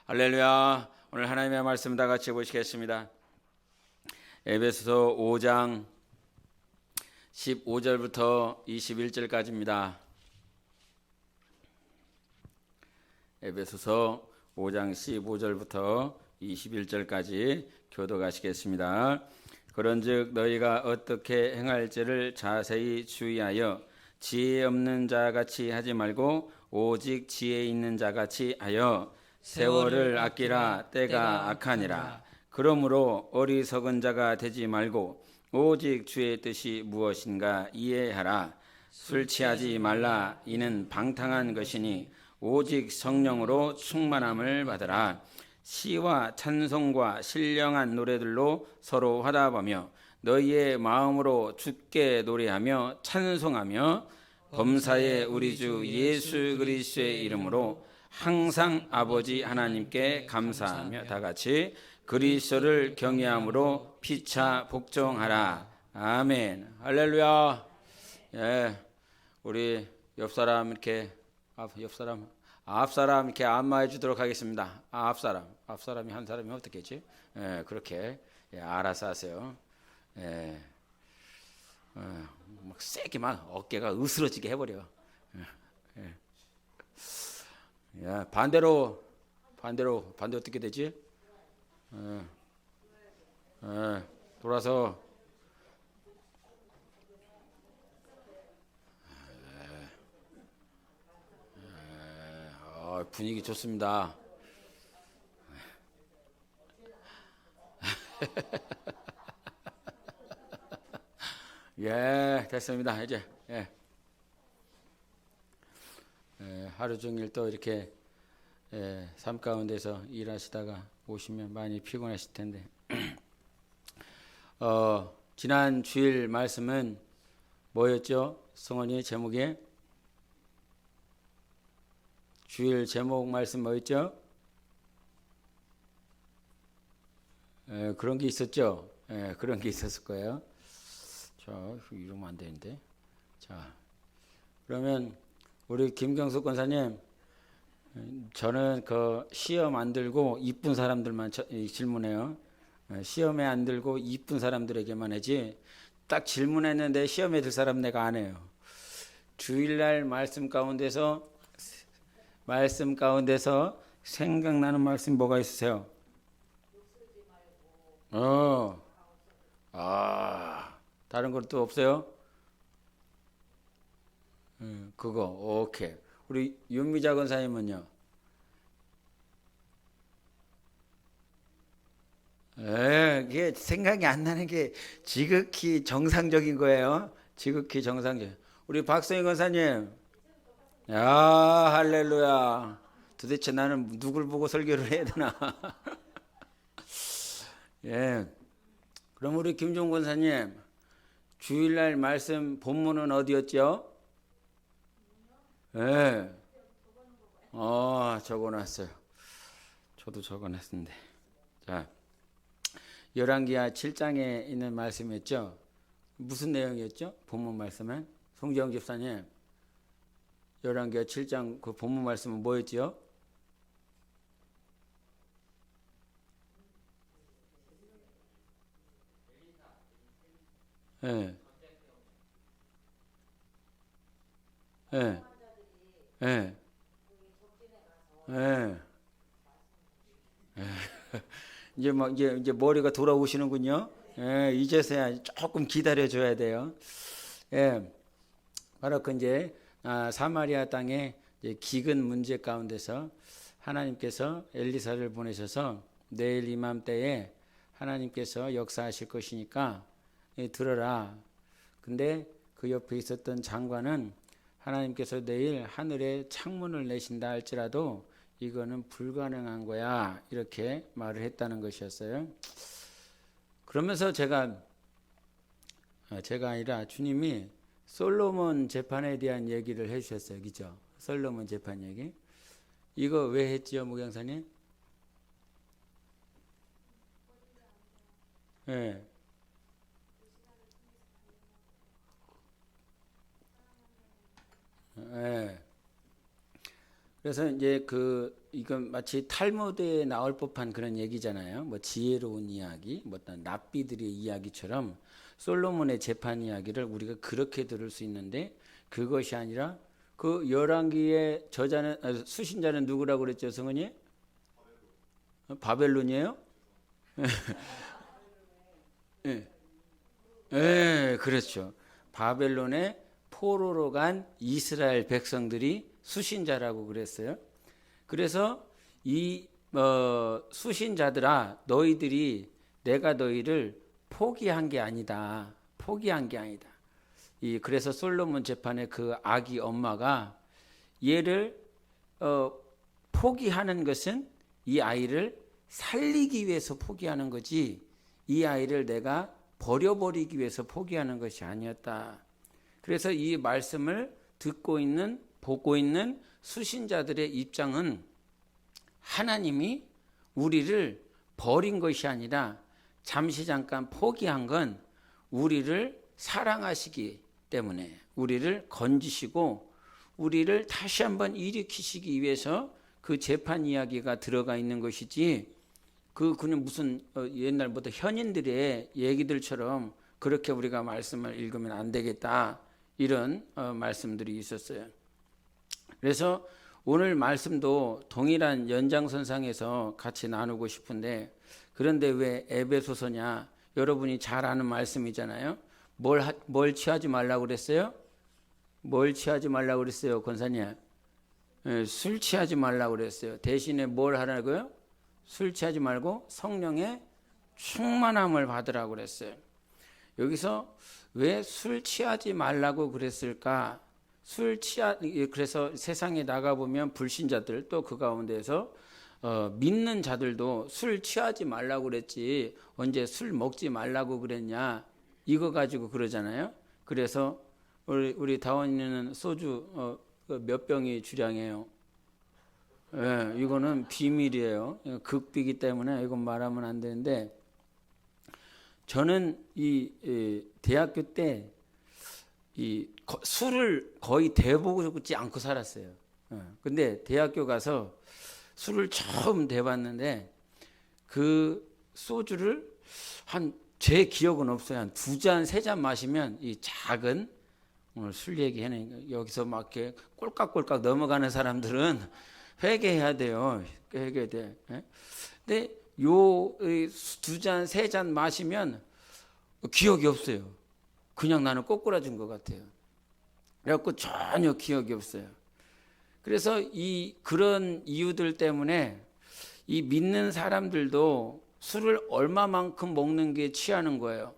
할렐루야. 오늘 하나님의 말씀 다 같이 보시겠습니다. 에베소서 5장 15절부터 21절까지입니다. 에베소서 5장 15절부터 21절까지 교독하시겠습니다. 그런즉 너희가 어떻게 행할지를 자세히 주의하여 지혜 없는 자같이 하지 말고 오직 지혜 있는 자같이 하여 세월을 아끼라. 때가 악하니라. 그러므로 어리석은 자가 되지 말고 오직 주의 뜻이 무엇인가 이해하라. 술 취하지 말라. 이는 방탕한 것이니 오직 성령으로 충만함을 받으라. 시와 찬송과 신령한 노래들로 서로 화답하며 너희의 마음으로 주께 노래하며 찬송하며 범사의 우리 주 예수 그리스도의 이름으로 항상 아버지 하나님께 감사하며 다 같이 그리스도를 경외함으로 피차 복종하라. 아멘. 할렐루야. 예, 우리 옆사람 이렇게 앞사람 이렇게 안마해 주도록 하겠습니다. 앞사람이 한 사람이 어떻겠지? 예, 그렇게 알아서 하세요. 예, 막 세게 막 어깨가 으스러지게 해버려. 예. 야, 반대로 어떻게 되지? 돌아서 분위기 좋습니다. 예, 됐습니다. 이제 하루 종일 또 이렇게 삶 가운데서 일하시다가 오시면 많이 피곤하실 텐데 지난 주일 말씀은 뭐였죠? 성원이 제목이 주일 제목 말씀 뭐였죠? 그런 게 있었죠? 그런 게 있었을 거예요. 자, 이러면 안 되는데. 자, 그러면 우리 김경숙 권사님, 저는 그 시험 안 들고 이쁜 사람들만 질문해요. 시험에 안 들고 이쁜 사람들에게만 하지. 딱 질문했는데 시험에 들 사람 내가 안 해요. 주일날 말씀 가운데서 생각나는 말씀 뭐가 있으세요? 다른 것도 없어요? 그거 오케이. 우리 윤미자 권사님은요? 그게 생각이 안 나는 게 지극히 정상적인 거예요. 지극히 정상적. 우리 박성희 권사님, 야 할렐루야. 도대체 나는 누굴 보고 설교를 해야 되나? 예. 그럼 우리 김종 권사님, 주일날 말씀 본문은 어디였죠? 예. 적어놨어요. 저도 적어놨는데. 자, 열왕기하 7장에 있는 말씀이었죠. 무슨 내용이었죠? 본문 말씀은 송지영 집사님, 열왕기하 7장 그 본문 말씀은 뭐였죠? 예. 예. 예. 예. 이제 머리가 돌아오시는군요. 예, 이제서야 조금 기다려 줘야 돼요. 예. 바로 그 이제 사마리아 땅에 기근 문제 가운데서 하나님께서 엘리사를 보내셔서 내일 이맘때에 하나님께서 역사하실 것이니까 들어라. 근데 그 옆에 있었던 장관은 하나님께서 내일 하늘에 창문을 내신다 할지라도 이거는 불가능한 거야. 이렇게 말을 했다는 것이었어요. 그러면서 제가 아니라 주님이 솔로몬 재판에 대한 얘기를 해주셨어요. 그죠? 솔로몬 재판 얘기. 이거 왜 했지요, 목양사님? 예. 예. 그래서 이제 이건 마치 탈무드에 나올 법한 그런 얘기잖아요. 뭐 지혜로운 이야기, 뭐 어떤 랍비들의 이야기처럼 솔로몬의 재판 이야기를 우리가 그렇게 들을 수 있는데 그것이 아니라 그 열왕기의 저자는 수신자는 누구라고 그랬죠, 성은이? 바벨론이에요? 예, 예, 그렇죠. 바벨론의 포로로 간 이스라엘 백성들이 수신자라고 그랬어요. 그래서 이 수신자들아 너희들이 내가 너희를 포기한 게 아니다. 포기한 게 아니다. 그래서 솔로몬 재판의 그 아기 엄마가 얘를 포기하는 것은 이 아이를 살리기 위해서 포기하는 거지 이 아이를 내가 버려버리기 위해서 포기하는 것이 아니었다. 그래서 이 말씀을 듣고 있는 보고 있는 수신자들의 입장은 하나님이 우리를 버린 것이 아니라 잠시 잠깐 포기한 건 우리를 사랑하시기 때문에 우리를 건지시고 우리를 다시 한번 일으키시기 위해서 그 재판 이야기가 들어가 있는 것이지 그는 무슨 옛날부터 현인들의 얘기들처럼 그렇게 우리가 말씀을 읽으면 안 되겠다 이런 말씀들이 있었어요. 그래서 오늘 말씀도 동일한 연장선상에서 같이 나누고 싶은데 그런데 왜 에베소서냐? 여러분이 잘 아는 말씀이잖아요. 뭘 취하지 말라고 그랬어요? 뭘 취하지 말라고 그랬어요, 권사님? 술 취하지 말라고 그랬어요. 대신에 뭘 하라고요? 술 취하지 말고 성령의 충만함을 받으라고 그랬어요. 여기서 왜 술 취하지 말라고 그랬을까? 그래서 세상에 나가보면 불신자들 또 그 가운데서 믿는 자들도 술 취하지 말라고 그랬지 언제 술 먹지 말라고 그랬냐 이거 가지고 그러잖아요. 그래서 우리 다원이는 소주 몇 병이 주량이에요? 예, 이거는 비밀이에요. 극비기 때문에 이건 말하면 안 되는데 저는 이 대학교 때 술을 거의 대보지 않고 살았어요. 근데 대학교 가서 술을 처음 대봤는데 그 소주를 제 기억은 없어요. 한 2잔, 3잔 마시면 이 작은 오늘 술 얘기하는 여기서 막 이렇게 꼴깍꼴깍 넘어가는 사람들은 회개해야 돼요. 회개돼. 근데 요 2잔, 3잔 마시면 기억이 없어요. 그냥 나는 꼬꾸라진 것 같아요. 그래갖고 전혀 기억이 없어요. 그래서 그런 이유들 때문에 이 믿는 사람들도 술을 얼마만큼 먹는 게 취하는 거예요.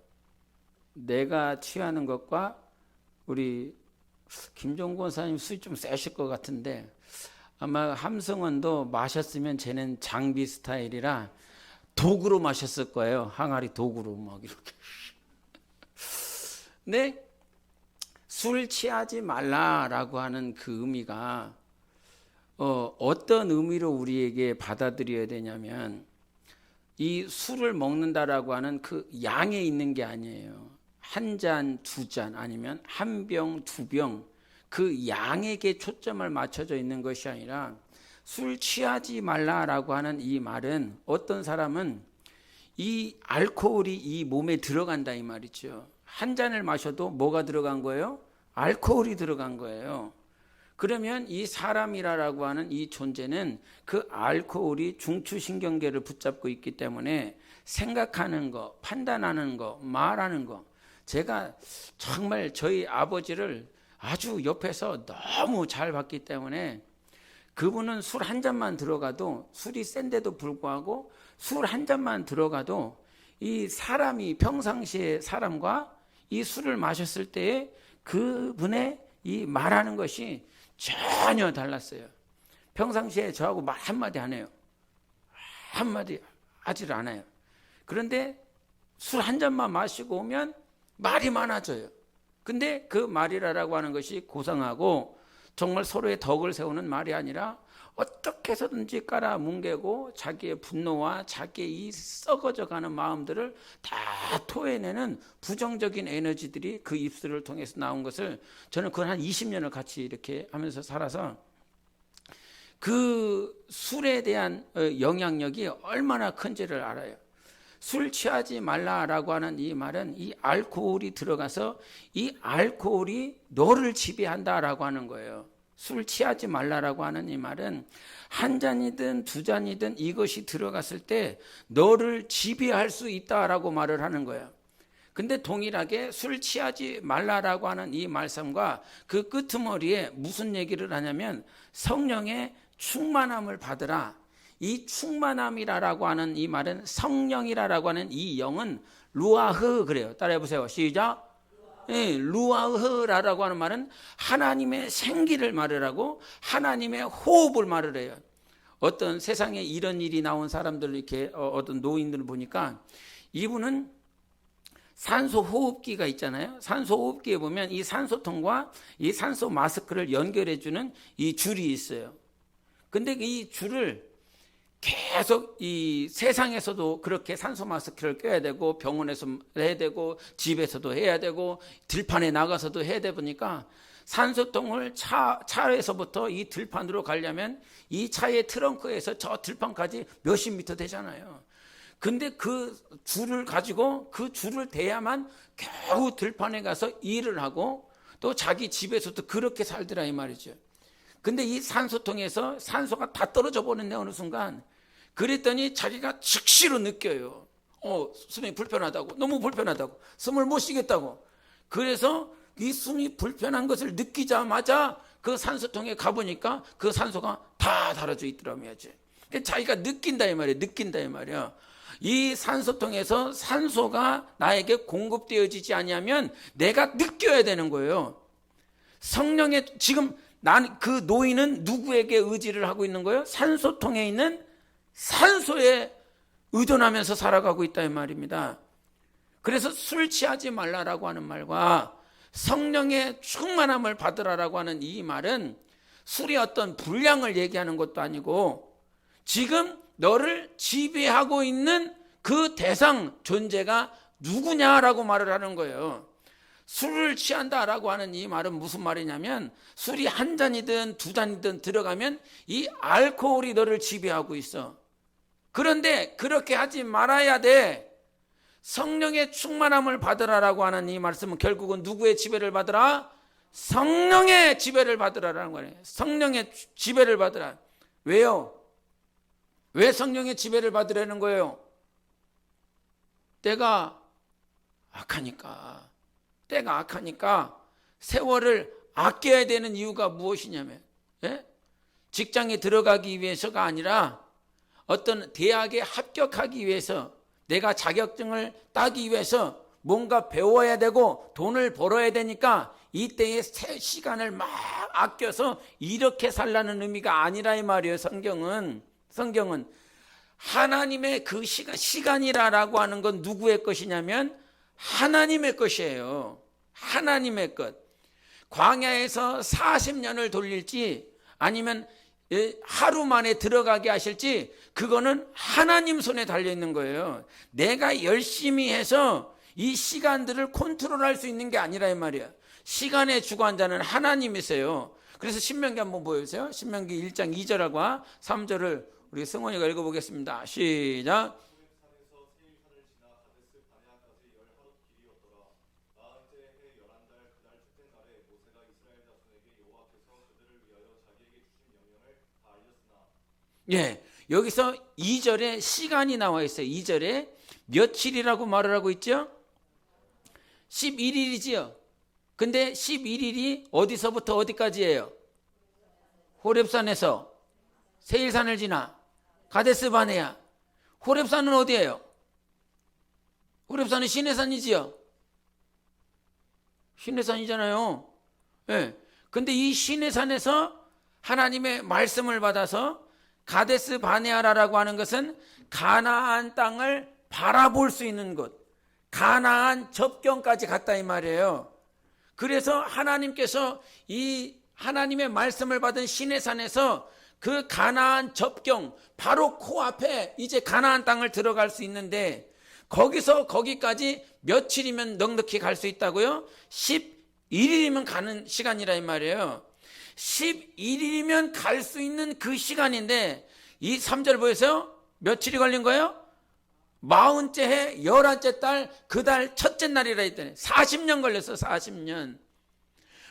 내가 취하는 것과 우리 김종권 권사님 술이 좀 세실 것 같은데 아마 함성원도 마셨으면 쟤는 장비 스타일이라 독으로 마셨을 거예요. 항아리 독으로 막 이렇게. 근데 술 취하지 말라라고 하는 그 의미가 어떤 의미로 우리에게 받아들여야 되냐면 이 술을 먹는다라고 하는 그 양에 있는 게 아니에요. 1잔, 2잔 아니면 1병, 2병 그 양에게 초점을 맞춰져 있는 것이 아니라 술 취하지 말라라고 하는 이 말은 어떤 사람은 이 알코올이 이 몸에 들어간다 이 말이죠. 1잔을 마셔도 뭐가 들어간 거예요? 알코올이 들어간 거예요. 그러면 이 사람이라고 하는 이 존재는 그 알코올이 중추신경계를 붙잡고 있기 때문에 생각하는 거, 판단하는 거, 말하는 거. 제가 정말 저희 아버지를 아주 옆에서 너무 잘 봤기 때문에 그분은 술 한 잔만 들어가도 술이 센데도 불구하고 술 한 잔만 들어가도 이 사람이 평상시에 사람과 이 술을 마셨을 때에 그분의 이 말하는 것이 전혀 달랐어요. 평상시에 저하고 말 한마디 안 해요. 한마디 하지를 않아요. 그런데 술 한 잔만 마시고 오면 말이 많아져요. 근데 그 말이라고 하는 것이 고상하고 정말 서로의 덕을 세우는 말이 아니라 어떻게 해서든지 깔아뭉개고 자기의 분노와 자기의 이 썩어져가는 마음들을 다 토해내는 부정적인 에너지들이 그 입술을 통해서 나온 것을 저는 그걸 한 20년을 같이 이렇게 하면서 살아서 그 술에 대한 영향력이 얼마나 큰지를 알아요. 술 취하지 말라라고 하는 이 말은 이 알코올이 들어가서 이 알코올이 너를 지배한다라고 하는 거예요. 술 취하지 말라라고 하는 이 말은 한 잔이든 두 잔이든 이것이 들어갔을 때 너를 지배할 수 있다라고 말을 하는 거예요. 근데 동일하게 술 취하지 말라라고 하는 이 말씀과 그 끄트머리에 무슨 얘기를 하냐면 성령의 충만함을 받으라. 이 충만함이라고 하는 이 말은 성령이라고 하는 이 영은 루아흐 그래요. 따라해 보세요. 시작. 예, 루아흐라고 하는 말은 하나님의 생기를 말을 하고 하나님의 호흡을 말을 해요. 어떤 세상에 이런 일이 나온 사람들 이렇게 어떤 노인들을 보니까 이분은 산소 호흡기가 있잖아요. 산소 호흡기에 보면 이 산소통과 이 산소 마스크를 연결해 주는 이 줄이 있어요. 근데 이 줄을 계속 이 세상에서도 그렇게 산소 마스크를 껴야 되고 병원에서 해야 되고 집에서도 해야 되고 들판에 나가서도 해야 되다 보니까 산소통을 차에서부터 이 들판으로 가려면 이 차의 트렁크에서 저 들판까지 몇십 미터 되잖아요. 근데 그 줄을 가지고 그 줄을 대야만 겨우 들판에 가서 일을 하고 또 자기 집에서도 그렇게 살더라 이 말이죠. 근데 이 산소통에서 산소가 다 떨어져 버렸네 어느 순간. 그랬더니 자기가 즉시로 느껴요. 숨이 불편하다고, 너무 불편하다고, 숨을 못 쉬겠다고. 그래서 이 숨이 불편한 것을 느끼자마자 그 산소통에 가보니까 그 산소가 다 달아져 있더라고요. 자기가 느낀다 이 말이에요. 느낀다 이 말이에요. 이 산소통에서 산소가 나에게 공급되어지지 않으면 내가 느껴야 되는 거예요. 성령의 지금 그 노인은 누구에게 의지를 하고 있는 거예요? 산소통에 있는 산소에 의존하면서 살아가고 있다 이 말입니다. 그래서 술 취하지 말라라고 하는 말과 성령의 충만함을 받으라라고 하는 이 말은 술이 어떤 분량을 얘기하는 것도 아니고 지금 너를 지배하고 있는 그 대상 존재가 누구냐라고 말을 하는 거예요. 술을 취한다라고 하는 이 말은 무슨 말이냐면 술이 한 잔이든 두 잔이든 들어가면 이 알코올이 너를 지배하고 있어. 그런데 그렇게 하지 말아야 돼. 성령의 충만함을 받으라라고 하는 이 말씀은 결국은 누구의 지배를 받으라? 성령의 지배를 받으라라는 거예요. 성령의 지배를 받으라. 왜요? 왜 성령의 지배를 받으라는 거예요? 때가 악하니까. 때가 악하니까 세월을 아껴야 되는 이유가 무엇이냐면 직장에 들어가기 위해서가 아니라 어떤 대학에 합격하기 위해서 내가 자격증을 따기 위해서 뭔가 배워야 되고 돈을 벌어야 되니까 이때의 시간을 막 아껴서 이렇게 살라는 의미가 아니라 이 말이에요. 성경은 하나님의 그 시간이라고 하는 건 누구의 것이냐면 하나님의 것이에요. 하나님의 것. 광야에서 40년을 돌릴지 아니면 하루 만에 들어가게 하실지 그거는 하나님 손에 달려있는 거예요. 내가 열심히 해서 이 시간들을 컨트롤할 수 있는 게 아니라 이 말이야. 시간의 주관자는 하나님이세요. 그래서 신명기 한번 보여주세요. 신명기 1장 2절하고 3절을 우리 승원이가 읽어보겠습니다. 시작. 예, 여기서 2절에 시간이 나와 있어요. 2절에 며칠이라고 말을 하고 있죠? 11일이지요. 근데 11일이 어디서부터 어디까지예요? 호렙산에서 세일산을 지나 가데스 바네아. 호렙산은 어디예요? 호렙산은 시내산이지요. 시내산이잖아요. 예. 근데 이 시내산에서 하나님의 말씀을 받아서 가데스 바네아라고 하는 것은 가나안 땅을 바라볼 수 있는 곳, 가나안 접경까지 갔다 이 말이에요. 그래서 하나님께서 이 하나님의 말씀을 받은 시내산에서 그 가나안 접경 바로 코앞에 이제 가나안 땅을 들어갈 수 있는데 거기서 거기까지 며칠이면 넉넉히 갈 수 있다고요? 11일이면 가는 시간이라 이 말이에요. 11일이면 갈 수 있는 그 시간인데 이 3절 보여서요? 며칠이 걸린 거예요? 40째 해 11째 달 그 달 첫째 날이라 했더니 40년 걸렸어. 40년.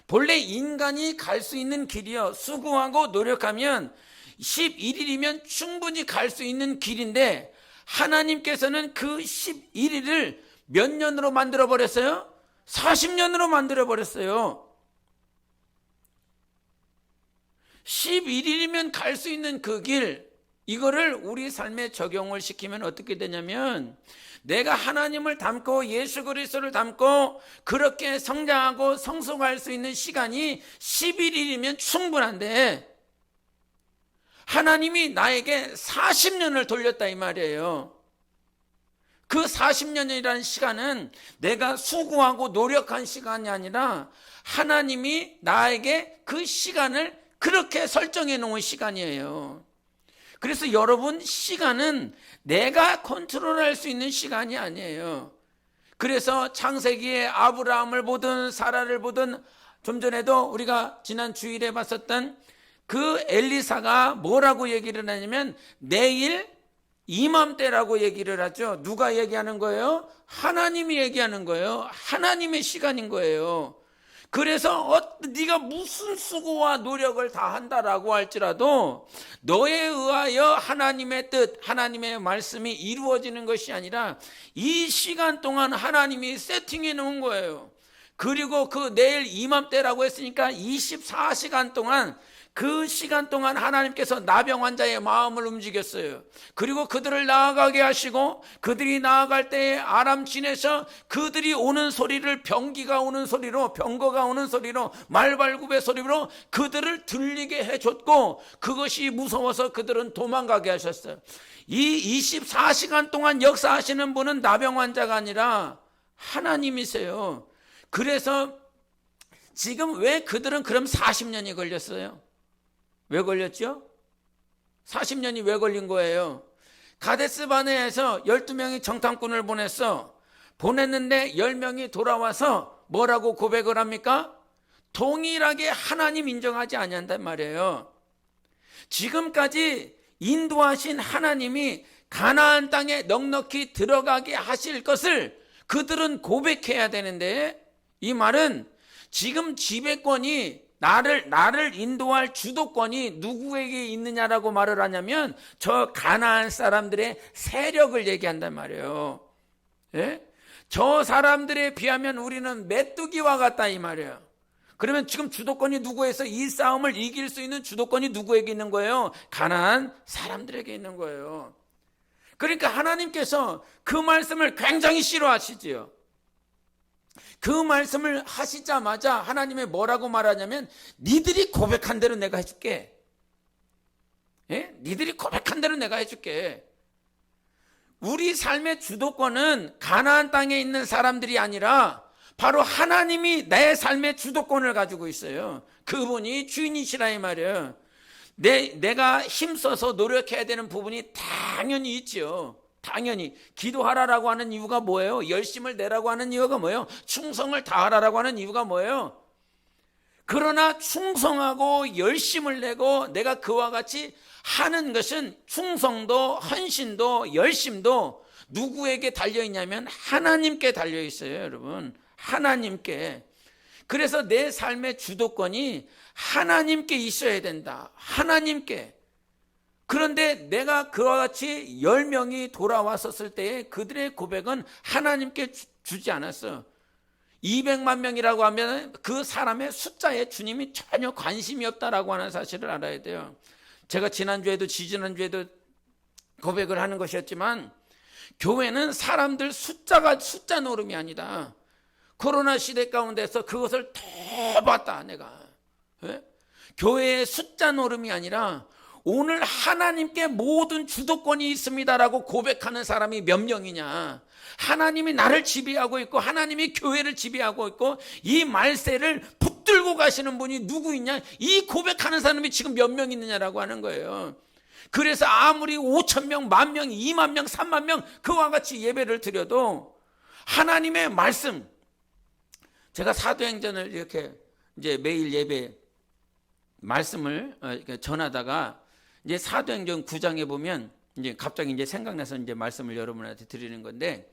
본래 인간이 갈 수 있는 길이요, 수고하고 노력하면 11일이면 충분히 갈 수 있는 길인데 하나님께서는 그 11일을 몇 년으로 만들어 버렸어요? 40년으로 만들어 버렸어요. 11일이면 갈 수 있는 그 길, 이거를 우리 삶에 적용을 시키면 어떻게 되냐면 내가 하나님을 닮고 예수 그리스도를 닮고 그렇게 성장하고 성숙할 수 있는 시간이 11일이면 충분한데 하나님이 나에게 40년을 돌렸다 이 말이에요. 그 40년이라는 시간은 내가 수고하고 노력한 시간이 아니라 하나님이 나에게 그 시간을 그렇게 설정해 놓은 시간이에요. 그래서 여러분, 시간은 내가 컨트롤할 수 있는 시간이 아니에요. 그래서 창세기에 아브라함을 보든 사라를 보든 좀 전에도 우리가 지난 주일에 봤었던 그 엘리사가 뭐라고 얘기를 하냐면 내일 이맘때라고 얘기를 하죠. 누가 얘기하는 거예요? 하나님이 얘기하는 거예요. 하나님의 시간인 거예요. 그래서 네가 무슨 수고와 노력을 다 한다라고 할지라도 너에 의하여 하나님의 뜻, 하나님의 말씀이 이루어지는 것이 아니라 이 시간 동안 하나님이 세팅해 놓은 거예요. 그리고 그 내일 이맘때라고 했으니까 24시간 동안, 그 시간 동안 하나님께서 나병 환자의 마음을 움직였어요. 그리고 그들을 나아가게 하시고 그들이 나아갈 때에 아람진에서 그들이 오는 소리를 병기가 오는 소리로, 병거가 오는 소리로, 말발굽의 소리로 그들을 들리게 해줬고 그것이 무서워서 그들은 도망가게 하셨어요. 이 24시간 동안 역사하시는 분은 나병 환자가 아니라 하나님이세요. 그래서 지금 왜 그들은 그럼 40년이 걸렸어요? 왜 걸렸죠? 40년이 왜 걸린 거예요? 가데스 바네아에서 12명이 정탐꾼을 보냈는데 10명이 돌아와서 뭐라고 고백을 합니까? 동일하게 하나님 인정하지 아니한단 말이에요. 지금까지 인도하신 하나님이 가나안 땅에 넉넉히 들어가게 하실 것을 그들은 고백해야 되는데, 이 말은 지금 지배권이 나를 인도할 주도권이 누구에게 있느냐라고 말을 하냐면 저 가나안 사람들의 세력을 얘기한단 말이에요. 예? 저 사람들에 비하면 우리는 메뚜기와 같다 이 말이에요. 그러면 지금 주도권이 누구에서 이 싸움을 이길 수 있는 주도권이 누구에게 있는 거예요? 가나안 사람들에게 있는 거예요. 그러니까 하나님께서 그 말씀을 굉장히 싫어하시지요. 그 말씀을 하시자마자 하나님이 뭐라고 말하냐면 니들이 고백한 대로 내가 해줄게. 예? 니들이 고백한 대로 내가 해줄게. 우리 삶의 주도권은 가나안 땅에 있는 사람들이 아니라 바로 하나님이 내 삶의 주도권을 가지고 있어요. 그분이 주인이시라 이 말이에요. 내가 힘써서 노력해야 되는 부분이 당연히 있죠. 당연히 기도하라라고 하는 이유가 뭐예요? 열심을 내라고 하는 이유가 뭐예요? 충성을 다하라라고 하는 이유가 뭐예요? 그러나 충성하고 열심을 내고 내가 그와 같이 하는 것은 충성도 헌신도 열심도 누구에게 달려있냐면 하나님께 달려있어요. 여러분, 하나님께. 그래서 내 삶의 주도권이 하나님께 있어야 된다. 하나님께. 그런데 내가 그와 같이 10명이 돌아왔었을 때에 그들의 고백은 하나님께 주지 않았어. 200만 명이라고 하면 그 사람의 숫자에 주님이 전혀 관심이 없다라고 하는 사실을 알아야 돼요. 제가 지난주에도 지지난주에도 고백을 하는 것이었지만 교회는 사람들 숫자 노름이 아니다. 코로나 시대 가운데서 그것을 더 봤다 내가. 예? 교회의 숫자 노름이 아니라 오늘 하나님께 모든 주도권이 있습니다라고 고백하는 사람이 몇 명이냐. 하나님이 나를 지배하고 있고 하나님이 교회를 지배하고 있고 이 말세를 붙들고 가시는 분이 누구 있냐. 이 고백하는 사람이 지금 몇 명 있느냐라고 하는 거예요. 그래서 아무리 5,000명, 10,000명, 20,000명, 30,000명 그와 같이 예배를 드려도 하나님의 말씀, 제가 사도행전을 이렇게 이제 매일 예배 말씀을 전하다가 이제 사도행전 9장에 보면 이제 갑자기 이제 생각나서 이제 말씀을 여러분한테 드리는 건데,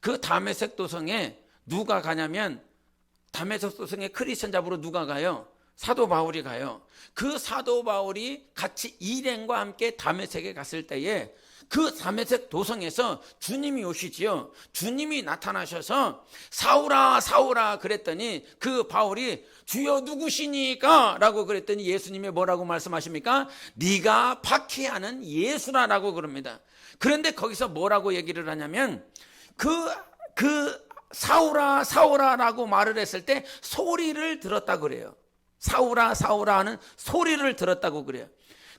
그 다메섹 도성에 누가 가냐면, 다메섹 도성에 크리스천 잡으러 누가 가요? 사도 바울이 가요. 그 사도 바울이 같이 일행과 함께 다메섹에 갔을 때에 그 다메섹 도성에서 주님이 오시지요. 주님이 나타나셔서 사울아 사울아 그랬더니 그 바울이 주여 누구시니까? 라고 그랬더니 예수님이 뭐라고 말씀하십니까? 네가 박해하는 예수라라고 그럽니다. 그런데 거기서 뭐라고 얘기를 하냐면 그 사울아 사울아라고 말을 했을 때 소리를 들었다 그래요. 사울아 사울아 하는 소리를 들었다고 그래요.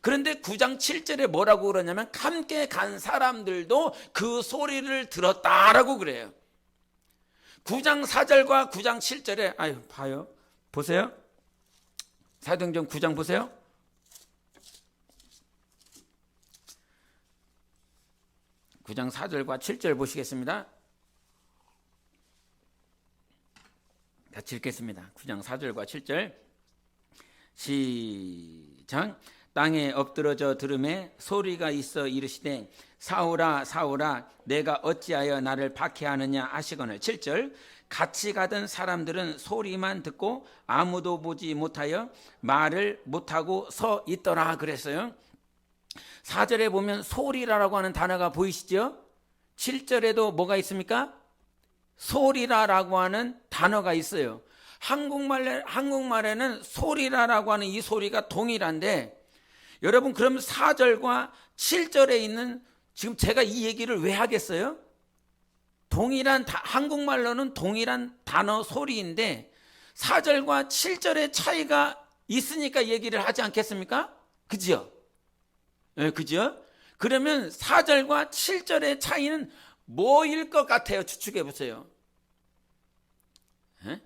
그런데 9장 7절에 뭐라고 그러냐면 함께 간 사람들도 그 소리를 들었다라고 그래요. 9장 4절과 9장 7절에 봐요. 보세요. 사도행전 9장 보세요. 구 장 4절과 7절 보시겠습니다. 같이 읽겠습니다. 9장 4절과 7절 시작. 땅에 엎드러져 들음에 소리가 있어 이르시되 사울아 사울아 내가 어찌하여 나를 박해하느냐 하시거늘. 7절 같이 가던 사람들은 소리만 듣고 아무도 보지 못하여 말을 못하고 서 있더라 그랬어요. 4절에 보면 소리라라고 하는 단어가 보이시죠? 7절에도 뭐가 있습니까? 소리라라고 하는 단어가 있어요. 한국말에는 소리라라고 하는 이 소리가 동일한데, 여러분 그럼 4절과 7절에 있는, 지금 제가 이 얘기를 왜 하겠어요? 한국말로는 동일한 단어 소리인데 4절과 7절의 차이가 있으니까 얘기를 하지 않겠습니까? 그죠? 네, 그죠? 그러면 4절과 7절의 차이는 뭐일 것 같아요? 추측해 보세요. 네?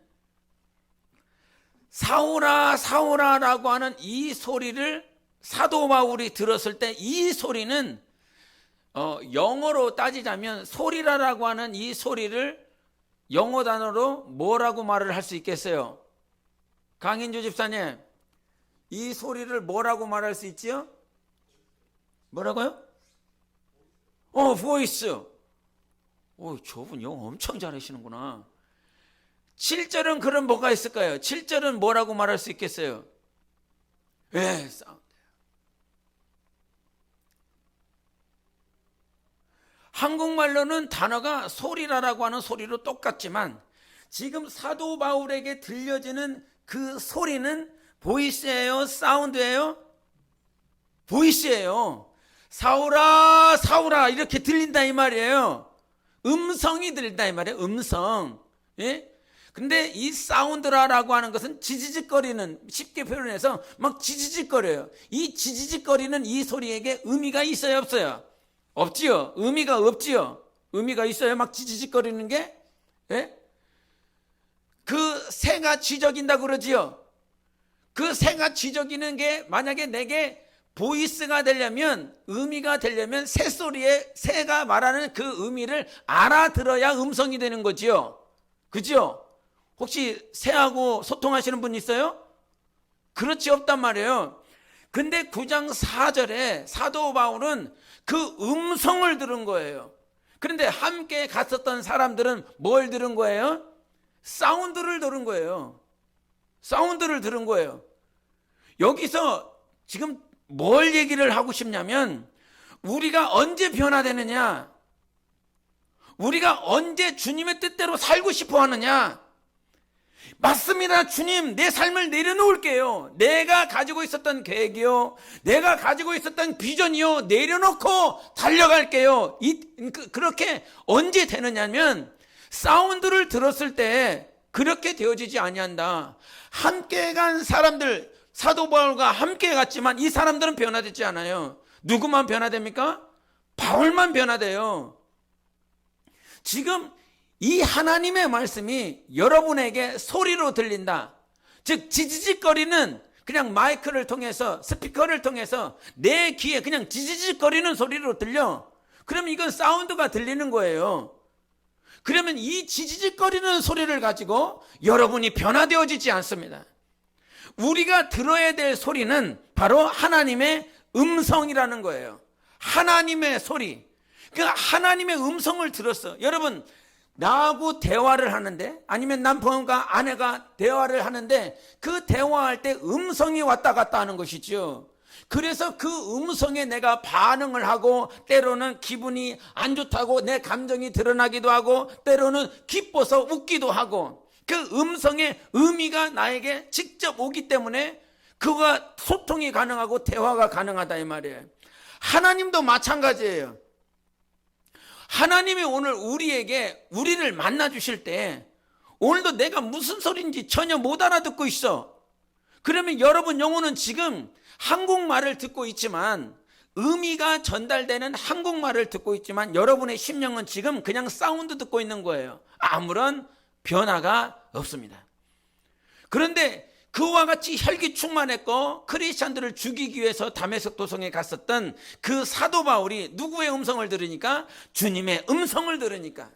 사울아 사울아라고 하는 이 소리를 사도 바울이 들었을 때 이 소리는 영어로 따지자면 소리라라고 하는 이 소리를 영어 단어로 뭐라고 말을 할 수 있겠어요? 강인주 집사님, 이 소리를 뭐라고 말할 수 있지요? 뭐라고요? voice. 저분 영어 엄청 잘하시는구나. 7절은 그럼 뭐가 있을까요? 7절은 뭐라고 말할 수 있겠어요? 사운드. 한국말로는 단어가 소리라라고 하는 소리로 똑같지만 지금 사도 바울에게 들려지는 그 소리는 보이스예요? 사운드예요? 보이스예요. 사울아 사울아 이렇게 들린다 이 말이에요. 음성이 들린다 이 말이에요. 음성. 예? 근데 이 사운드라라고 하는 것은 지지직거리는, 쉽게 표현해서 막 지지직거려요. 이 지지직거리는 이 소리에게 의미가 있어요 없어요? 없지요. 의미가 없지요. 의미가 있어요. 막 지지직거리는 게. 예? 그 새가 쥐적인다 그러지요. 그 새가 쥐적이는 게 만약에 내게 보이스가 되려면, 의미가 되려면 새가 말하는 그 의미를 알아들어야 음성이 되는 거지요. 그죠? 혹시 새하고 소통하시는 분 있어요? 그렇지, 없단 말이에요. 근데 9장 4절에 사도 바울은 그 음성을 들은 거예요. 그런데 함께 갔었던 사람들은 뭘 들은 거예요? 사운드를 들은 거예요. 사운드를 들은 거예요. 여기서 지금 뭘 얘기를 하고 싶냐면, 우리가 언제 변화되느냐, 우리가 언제 주님의 뜻대로 살고 싶어 하느냐. 맞습니다. 주님, 내 삶을 내려놓을게요. 내가 가지고 있었던 계획이요, 내가 가지고 있었던 비전이요, 내려놓고 달려갈게요. 그렇게 언제 되느냐면 사운드를 들었을 때 그렇게 되어지지 아니한다. 함께 간 사람들, 사도 바울과 함께 갔지만 이 사람들은 변화되지 않아요. 누구만 변화됩니까? 바울만 변화돼요. 지금 이 하나님의 말씀이 여러분에게 소리로 들린다. 즉 지지직거리는, 그냥 마이크를 통해서, 스피커를 통해서 내 귀에 그냥 지지직거리는 소리로 들려. 그럼 이건 사운드가 들리는 거예요. 그러면 이 지지직거리는 소리를 가지고 여러분이 변화되어지지 않습니다. 우리가 들어야 될 소리는 바로 하나님의 음성이라는 거예요. 하나님의 소리. 그 하나님의 음성을 들었어. 여러분, 나하고 대화를 하는데, 아니면 남편과 아내가 대화를 하는데, 그 대화할 때 음성이 왔다 갔다 하는 것이죠. 그래서 그 음성에 내가 반응을 하고, 때로는 기분이 안 좋다고 내 감정이 드러나기도 하고, 때로는 기뻐서 웃기도 하고, 그 음성의 의미가 나에게 직접 오기 때문에 그가 소통이 가능하고 대화가 가능하다 이 말이에요. 하나님도 마찬가지예요. 하나님이 오늘 우리를 만나 주실 때, 오늘도 내가 무슨 소리인지 전혀 못 알아듣고 있어. 그러면 여러분 영혼은 지금 한국말을 듣고 있지만, 의미가 전달되는 한국말을 듣고 있지만, 여러분의 심령은 지금 그냥 사운드 듣고 있는 거예요. 아무런 변화가 없습니다. 그런데 그와 같이 혈기충만했고 크리스찬들을 죽이기 위해서 다메섹 도성에 갔었던 그 사도 바울이 누구의 음성을 들으니까? 주님의 음성을 들으니까.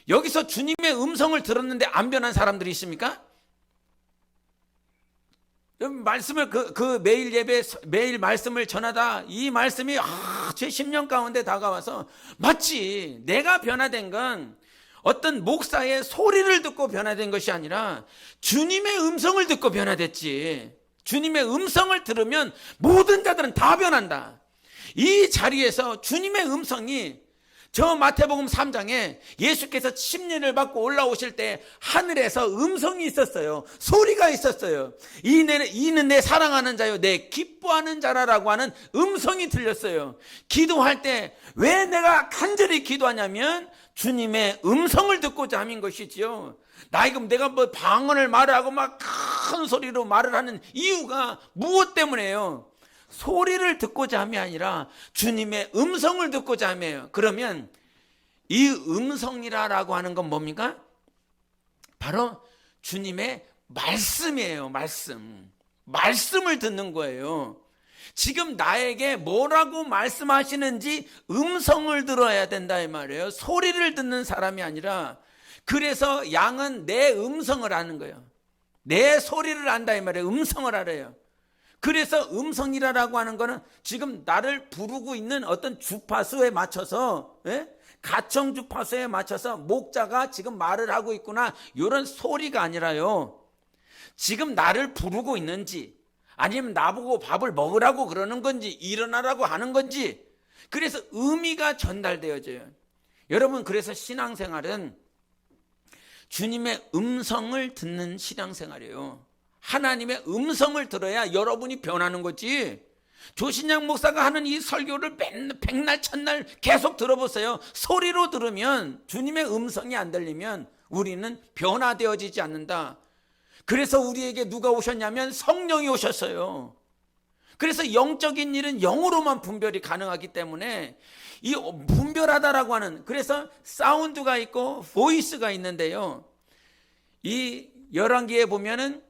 여기서 주님의 음성을 들었는데 안 변한 사람들이 있습니까? 말씀을 매일 예배, 매일 말씀을 전하다 이 말씀이 제 심령 가운데 다가와서, 마치 내가 변화된 건 어떤 목사의 소리를 듣고 변화된 것이 아니라 주님의 음성을 듣고 변화됐지. 주님의 음성을 들으면 모든 자들은 다 변한다. 이 자리에서 주님의 음성이, 저 마태복음 3장에 예수께서 침례를 받고 올라오실 때 하늘에서 음성이 있었어요. 소리가 있었어요. 이는 내 사랑하는 자요, 내 기뻐하는 자라라고 하는 음성이 들렸어요. 기도할 때 왜 내가 간절히 기도하냐면 주님의 음성을 듣고자 함인 것이지요. 내가 뭐 방언을 말하고 막 큰 소리로 말을 하는 이유가 무엇 때문에요? 소리를 듣고자 함이 아니라 주님의 음성을 듣고자 함이에요. 그러면 이 음성이라고 하는 건 뭡니까? 바로 주님의 말씀이에요. 말씀을 듣는 거예요. 지금 나에게 뭐라고 말씀하시는지 음성을 들어야 된다 이 말이에요. 소리를 듣는 사람이 아니라. 그래서 양은 내 음성을 아는 거예요. 내 소리를 안다 이 말이에요. 음성을 알아요. 그래서 음성이라고 하는 거는 지금 나를 부르고 있는 어떤 주파수에 맞춰서, 가청 주파수에 맞춰서 목자가 지금 말을 하고 있구나, 이런 소리가 아니라요. 지금 나를 부르고 있는지, 아니면 나보고 밥을 먹으라고 그러는 건지, 일어나라고 하는 건지, 그래서 의미가 전달되어져요. 여러분, 그래서 신앙생활은 주님의 음성을 듣는 신앙생활이에요. 하나님의 음성을 들어야 여러분이 변하는 거지. 조신양 목사가 하는 이 설교를 백날 천날 계속 들어보세요. 소리로 들으면, 주님의 음성이 안 들리면 우리는 변화되어지지 않는다. 그래서 우리에게 누가 오셨냐면 성령이 오셨어요. 그래서 영적인 일은 영으로만 분별이 가능하기 때문에 이 분별하다라고 하는, 그래서 사운드가 있고 보이스가 있는데요. 이 열왕기에 보면은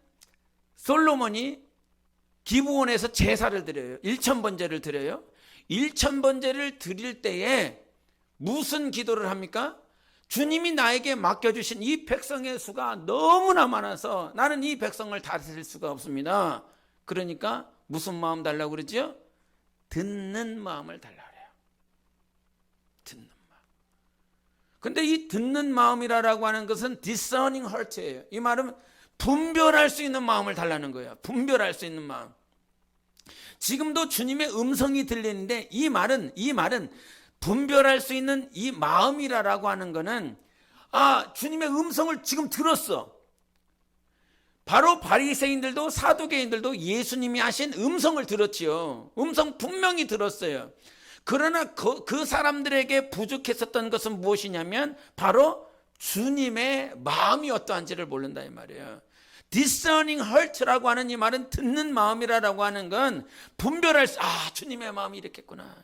솔로몬이 기브온에서 제사를 드려요. 1000번제를 드려요. 1000번제를 드릴 때에 무슨 기도를 합니까? 주님이 나에게 맡겨주신 이 백성의 수가 너무나 많아서 나는 이 백성을 다스릴 수가 없습니다. 그러니까 무슨 마음 달라고 그러죠? 듣는 마음을 달라고 그래요. 듣는 마음. 근데 이 듣는 마음이라고 하는 것은 discerning heart예요. 이 말은 분별할 수 있는 마음을 달라는 거예요. 분별할 수 있는 마음. 지금도 주님의 음성이 들리는데 이 말은 분별할 수 있는 이 마음이라고 하는 거는, 주님의 음성을 지금 들었어. 바로 바리새인들도 사두개인들도 예수님이 하신 음성을 들었지요. 음성 분명히 들었어요. 그러나 그 사람들에게 부족했었던 것은 무엇이냐면 바로 주님의 마음이 어떠한지를 모른다 이 말이에요. discerning heart라고 하는 이 말은 듣는 마음이라고 하는 건 분별할 수, 주님의 마음이 이렇겠구나.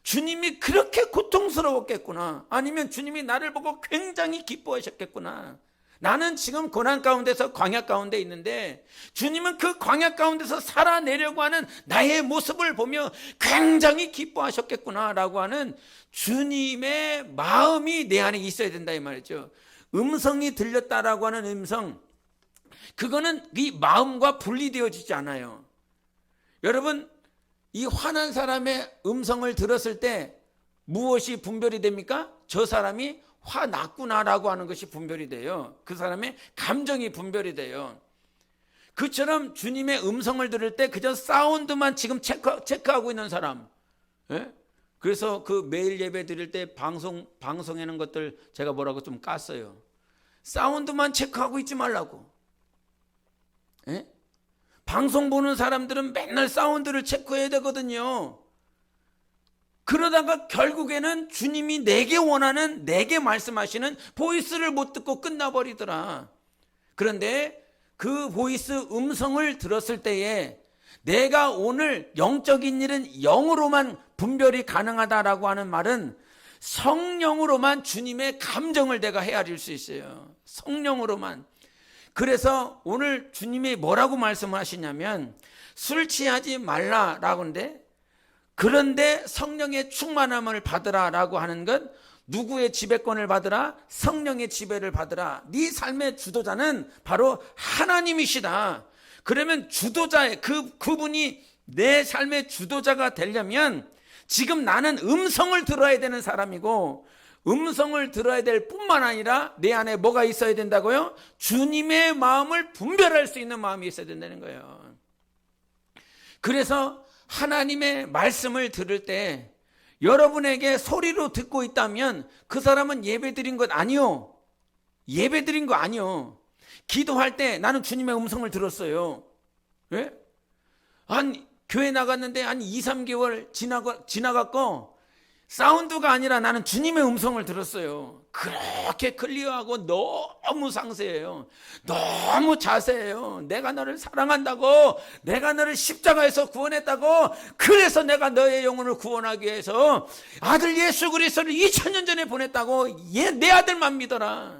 주님이 그렇게 고통스러웠겠구나. 아니면 주님이 나를 보고 굉장히 기뻐하셨겠구나. 나는 지금 고난 가운데서 광야 가운데 있는데 주님은 그 광야 가운데서 살아내려고 하는 나의 모습을 보며 굉장히 기뻐하셨겠구나 라고 하는 주님의 마음이 내 안에 있어야 된다 이 말이죠. 음성이 들렸다라고 하는 음성, 그거는 이 마음과 분리되어지지 않아요. 여러분, 이 화난 사람의 음성을 들었을 때 무엇이 분별이 됩니까? 저 사람이 화났구나라고 하는 것이 분별이 돼요. 그 사람의 감정이 분별이 돼요. 그처럼 주님의 음성을 들을 때 그저 사운드만 지금 체크하고 있는 사람. 예? 그래서 그 매일 예배 드릴 때 방송하는 것들 제가 뭐라고 좀 깠어요. 사운드만 체크하고 있지 말라고. 예? 방송 보는 사람들은 맨날 사운드를 체크해야 되거든요. 그러다가 결국에는 주님이 내게 원하는, 내게 말씀하시는 보이스를 못 듣고 끝나버리더라. 그런데 그 보이스 음성을 들었을 때에 내가 오늘 영적인 일은 영으로만 분별이 가능하다라고 하는 말은 성령으로만 주님의 감정을 내가 헤아릴 수 있어요. 성령으로만. 그래서 오늘 주님이 뭐라고 말씀을 하시냐면 술 취하지 말라라고 하는데, 그런데 성령의 충만함을 받으라라고 하는 것, 누구의 지배권을 받으라? 성령의 지배를 받으라. 네 삶의 주도자는 바로 하나님이시다. 그러면 주도자의 그분이 내 삶의 주도자가 되려면 지금 나는 음성을 들어야 되는 사람이고, 음성을 들어야 될 뿐만 아니라 내 안에 뭐가 있어야 된다고요? 주님의 마음을 분별할 수 있는 마음이 있어야 된다는 거예요. 그래서 하나님의 말씀을 들을 때 여러분에게 소리로 듣고 있다면 그 사람은 예배드린 것 아니요. 예배드린 거 아니요. 기도할 때 나는 주님의 음성을 들었어요. 예? 교회 나갔는데 한 2, 3개월 지나갔고 사운드가 아니라 나는 주님의 음성을 들었어요. 그렇게 클리어하고 너무 상세해요. 너무 자세해요. 내가 너를 사랑한다고, 내가 너를 십자가에서 구원했다고, 그래서 내가 너의 영혼을 구원하기 위해서 아들 예수 그리스도를 2000년 전에 보냈다고, 내 아들만 믿어라.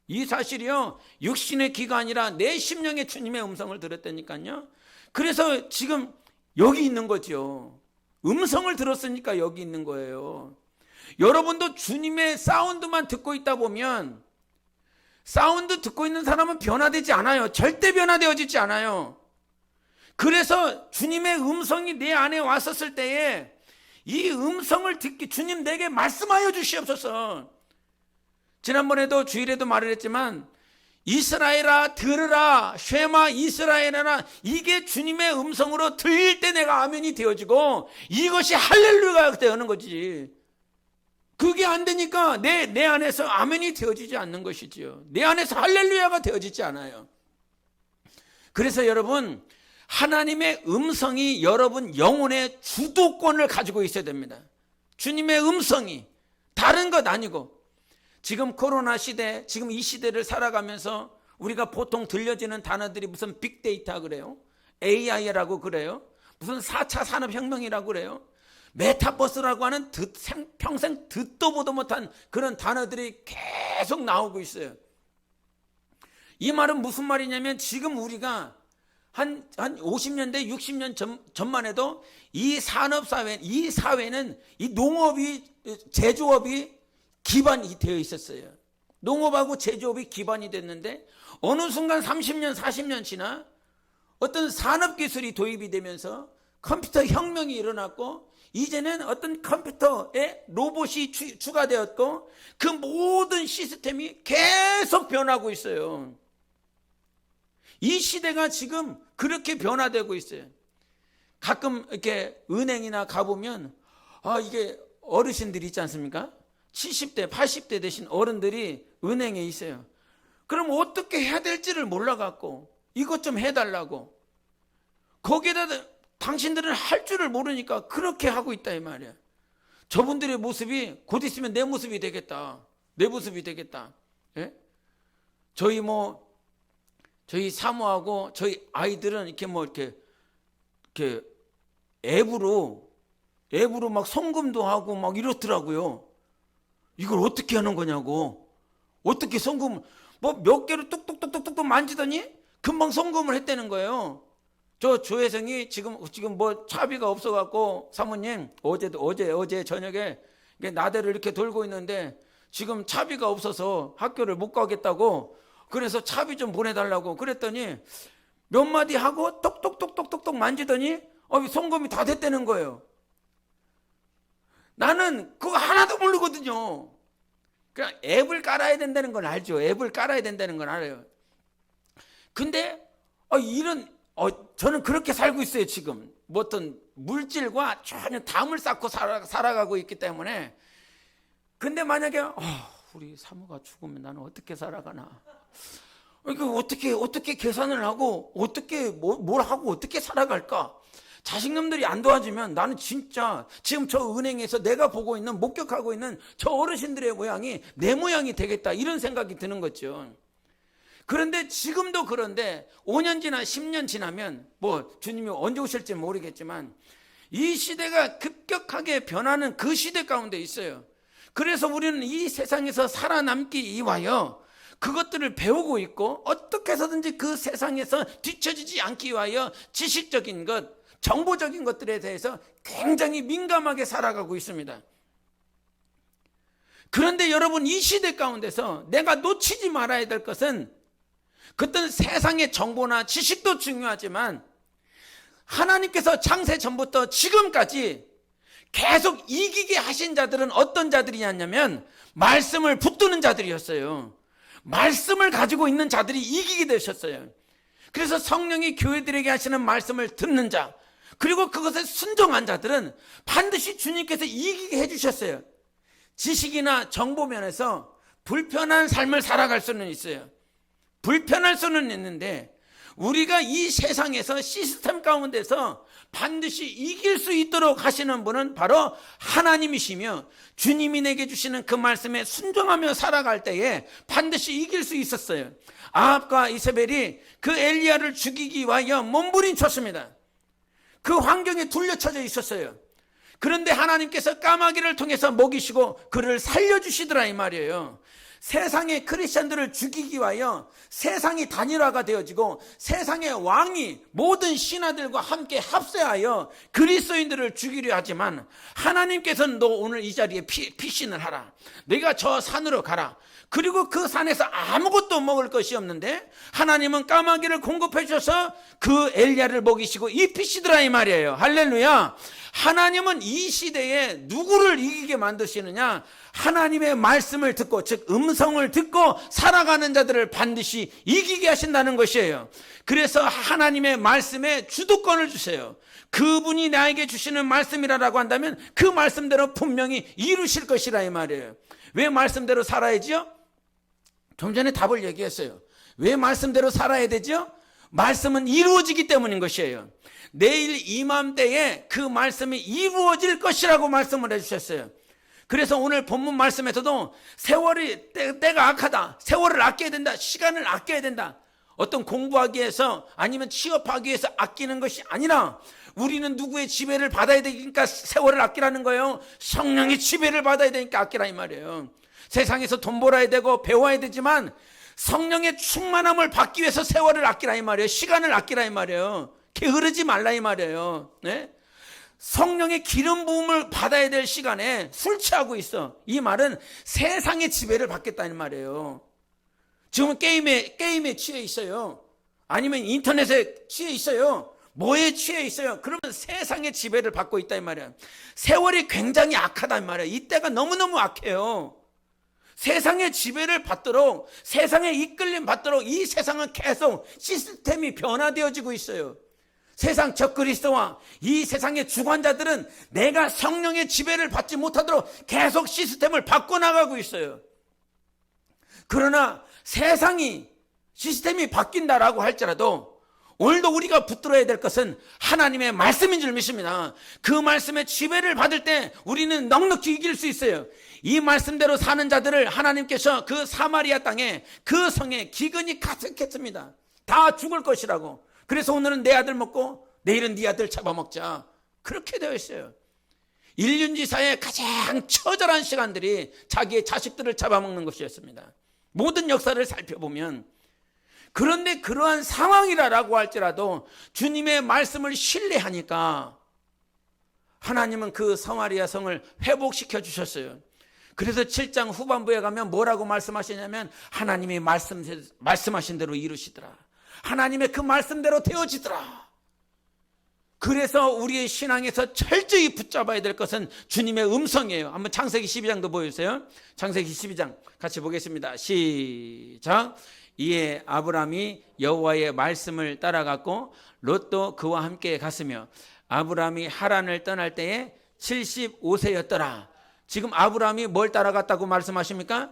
이 사실이요, 육신의 귀가 아니라 내 심령의 주님의 음성을 들었다니까요. 그래서 지금 여기 있는 거죠. 음성을 들었으니까 여기 있는 거예요. 여러분도 주님의 사운드만 듣고 있다 보면, 사운드 듣고 있는 사람은 변화되지 않아요. 절대 변화되어지지 않아요. 그래서 주님의 음성이 내 안에 왔었을 때에 이 음성을 듣기, 주님 내게 말씀하여 주시옵소서. 지난번에도 주일에도 말을 했지만 이스라엘아 들으라, 쉐마 이스라엘아, 이게 주님의 음성으로 들릴 때 내가 아멘이 되어지고 이것이 할렐루야가 되는 거지. 그게 안 되니까 내 안에서 아멘이 되어지지 않는 것이지요. 내 안에서 할렐루야가 되어지지 않아요. 그래서 여러분, 하나님의 음성이 여러분 영혼의 주도권을 가지고 있어야 됩니다. 주님의 음성이, 다른 것 아니고. 지금 코로나 시대, 지금 이 시대를 살아가면서 우리가 보통 들려지는 단어들이 무슨 빅데이터 그래요, AI라고 그래요, 무슨 4차 산업혁명이라고 그래요, 메타버스라고 하는 평생 듣도 보도 못한 그런 단어들이 계속 나오고 있어요. 이 말은 무슨 말이냐면 지금 우리가 한 50년대 60년 전만 해도 이 산업사회, 이 사회는 이 농업이, 제조업이 기반이 되어 있었어요. 농업하고 제조업이 기반이 됐는데 어느 순간 30년 40년 지나 어떤 산업기술이 도입이 되면서 컴퓨터 혁명이 일어났고, 이제는 어떤 컴퓨터에 로봇이 추가되었고, 그 모든 시스템이 계속 변하고 있어요. 이 시대가 지금 그렇게 변화되고 있어요. 가끔 이렇게 은행이나 가보면 이게 어르신들이 있지 않습니까? 70대 80대 되신 어른들이 은행에 있어요. 그럼 어떻게 해야 될지를 몰라갖고 이것 좀 해달라고, 거기에다 당신들은 할 줄을 모르니까 그렇게 하고 있다 이 말이야. 저분들의 모습이 곧 있으면 내 모습이 되겠다, 내 모습이 되겠다. 예? 저희 사모하고 저희 아이들은 이렇게 앱으로 막 송금도 하고 막 이렇더라고요. 이걸 어떻게 하는 거냐고. 어떻게 송금, 몇 개를 뚝뚝뚝뚝뚝 만지더니 금방 송금을 했다는 거예요. 저 조혜성이 지금 차비가 없어갖고, 사모님 어제 저녁에 나대를 이렇게 돌고 있는데 지금 차비가 없어서 학교를 못 가겠다고 그래서 차비 좀 보내달라고 그랬더니 몇 마디 하고 똑똑똑똑똑똑 만지더니 송금이 다 됐다는 거예요. 나는 그거 하나도 모르거든요. 그냥 앱을 깔아야 된다는 건 알죠. 앱을 깔아야 된다는 건 알아요. 근데 저는 그렇게 살고 있어요. 지금 뭐 어떤 물질과 전혀 담을 쌓고 살아가고 있기 때문에. 근데 만약에 우리 사모가 죽으면 나는 어떻게 살아가나, 이거 어떻게 계산을 하고 어떻게 뭘 하고 어떻게 살아갈까. 자식놈들이 안 도와주면 나는 진짜 지금 저 은행에서 내가 보고 있는, 목격하고 있는 저 어르신들의 모양이 내 모양이 되겠다, 이런 생각이 드는 거죠. 그런데 지금도 그런데 5년 지나 10년 지나면 뭐 주님이 언제 오실지 모르겠지만 이 시대가 급격하게 변하는 그 시대 가운데 있어요. 그래서 우리는 이 세상에서 살아남기 위하여 그것들을 배우고 있고, 어떻게 해서든지 그 세상에서 뒤처지지 않기 위하여 지식적인 것, 정보적인 것들에 대해서 굉장히 민감하게 살아가고 있습니다. 그런데 여러분, 이 시대 가운데서 내가 놓치지 말아야 될 것은, 그것은 세상의 정보나 지식도 중요하지만 하나님께서 창세 전부터 지금까지 계속 이기게 하신 자들은 어떤 자들이냐면 말씀을 붙드는 자들이었어요. 말씀을 가지고 있는 자들이 이기게 되셨어요. 그래서 성령이 교회들에게 하시는 말씀을 듣는 자, 그리고 그것에 순종한 자들은 반드시 주님께서 이기게 해주셨어요. 지식이나 정보 면에서 불편한 삶을 살아갈 수는 있어요. 불편할 수는 있는데 우리가 이 세상에서 시스템 가운데서 반드시 이길 수 있도록 하시는 분은 바로 하나님이시며, 주님이 내게 주시는 그 말씀에 순종하며 살아갈 때에 반드시 이길 수 있었어요. 아합과 이세벨이 그 엘리야를 죽이기 위하여 몸부림쳤습니다. 그 환경에 둘러쳐져 있었어요. 그런데 하나님께서 까마귀를 통해서 먹이시고 그를 살려주시더라, 이 말이에요. 세상의 크리스천들을 죽이기 위하여 세상이 단일화가 되어지고 세상의 왕이 모든 신하들과 함께 합세하여 그리스도인들을 죽이려 하지만, 하나님께서는 너 오늘 이 자리에 피신을 하라, 네가 저 산으로 가라. 그리고 그 산에서 아무것도 먹을 것이 없는데 하나님은 까마귀를 공급해 주셔서 그 엘리야를 먹이시고 입히시더라, 이 말이에요. 할렐루야. 하나님은 이 시대에 누구를 이기게 만드시느냐? 하나님의 말씀을 듣고, 즉 음성을 듣고 살아가는 자들을 반드시 이기게 하신다는 것이에요. 그래서 하나님의 말씀에 주도권을 주세요. 그분이 나에게 주시는 말씀이라고 한다면 그 말씀대로 분명히 이루실 것이라, 이 말이에요. 왜 말씀대로 살아야지요? 좀 전에 답을 얘기했어요. 왜 말씀대로 살아야 되죠? 말씀은 이루어지기 때문인 것이에요. 내일 이맘때에 그 말씀이 이루어질 것이라고 말씀을 해주셨어요. 그래서 오늘 본문 말씀에서도 세월이 때가 악하다, 세월을 아껴야 된다, 시간을 아껴야 된다, 어떤 공부하기 위해서 아니면 취업하기 위해서 아끼는 것이 아니라 우리는 누구의 지배를 받아야 되니까 세월을 아끼라는 거예요. 성령의 지배를 받아야 되니까 아끼라, 이 말이에요. 세상에서 돈 벌어야 되고 배워야 되지만 성령의 충만함을 받기 위해서 세월을 아끼라, 이 말이에요. 시간을 아끼라, 이 말이에요. 게으르지 말라, 이 말이에요. 네? 성령의 기름 부음을 받아야 될 시간에 술 취하고 있어. 이 말은 세상의 지배를 받겠다는 말이에요. 지금은 게임에 취해 있어요. 아니면 인터넷에 취해 있어요. 뭐에 취해 있어요? 그러면 세상의 지배를 받고 있다, 이 말이에요. 세월이 굉장히 악하다, 이 말이에요. 이때가 너무너무 악해요. 세상의 지배를 받도록, 세상의 이끌림 받도록 이 세상은 계속 시스템이 변화되어지고 있어요. 세상 적그리스도와 이 세상의 주관자들은 내가 성령의 지배를 받지 못하도록 계속 시스템을 바꿔나가고 있어요. 그러나 세상이 시스템이 바뀐다라고 할지라도 오늘도 우리가 붙들어야 될 것은 하나님의 말씀인 줄 믿습니다. 그 말씀의 지배를 받을 때 우리는 넉넉히 이길 수 있어요. 이 말씀대로 사는 자들을 하나님께서 그 사마리아 땅에, 그 성에 기근이 가득했습니다. 다 죽을 것이라고. 그래서 오늘은 내 아들 먹고 내일은 네 아들 잡아먹자, 그렇게 되어 있어요. 인륜지사의 가장 처절한 시간들이 자기의 자식들을 잡아먹는 것이었습니다. 모든 역사를 살펴보면. 그런데 그러한 상황이라고 할지라도 주님의 말씀을 신뢰하니까 하나님은 그 사마리아 성을 회복시켜 주셨어요. 그래서 7장 후반부에 가면 뭐라고 말씀하시냐면 하나님이 말씀하신 대로 이루시더라. 하나님의 그 말씀대로 되어지더라. 그래서 우리의 신앙에서 철저히 붙잡아야 될 것은 주님의 음성이에요. 한번 창세기 12장도 보여주세요. 창세기 12장 같이 보겠습니다. 시작. 이에 아브람이 여호와의 말씀을 따라갔고 롯도 그와 함께 갔으며 아브람이 하란을 떠날 때에 75세였더라. 지금 아브람이 뭘 따라갔다고 말씀하십니까?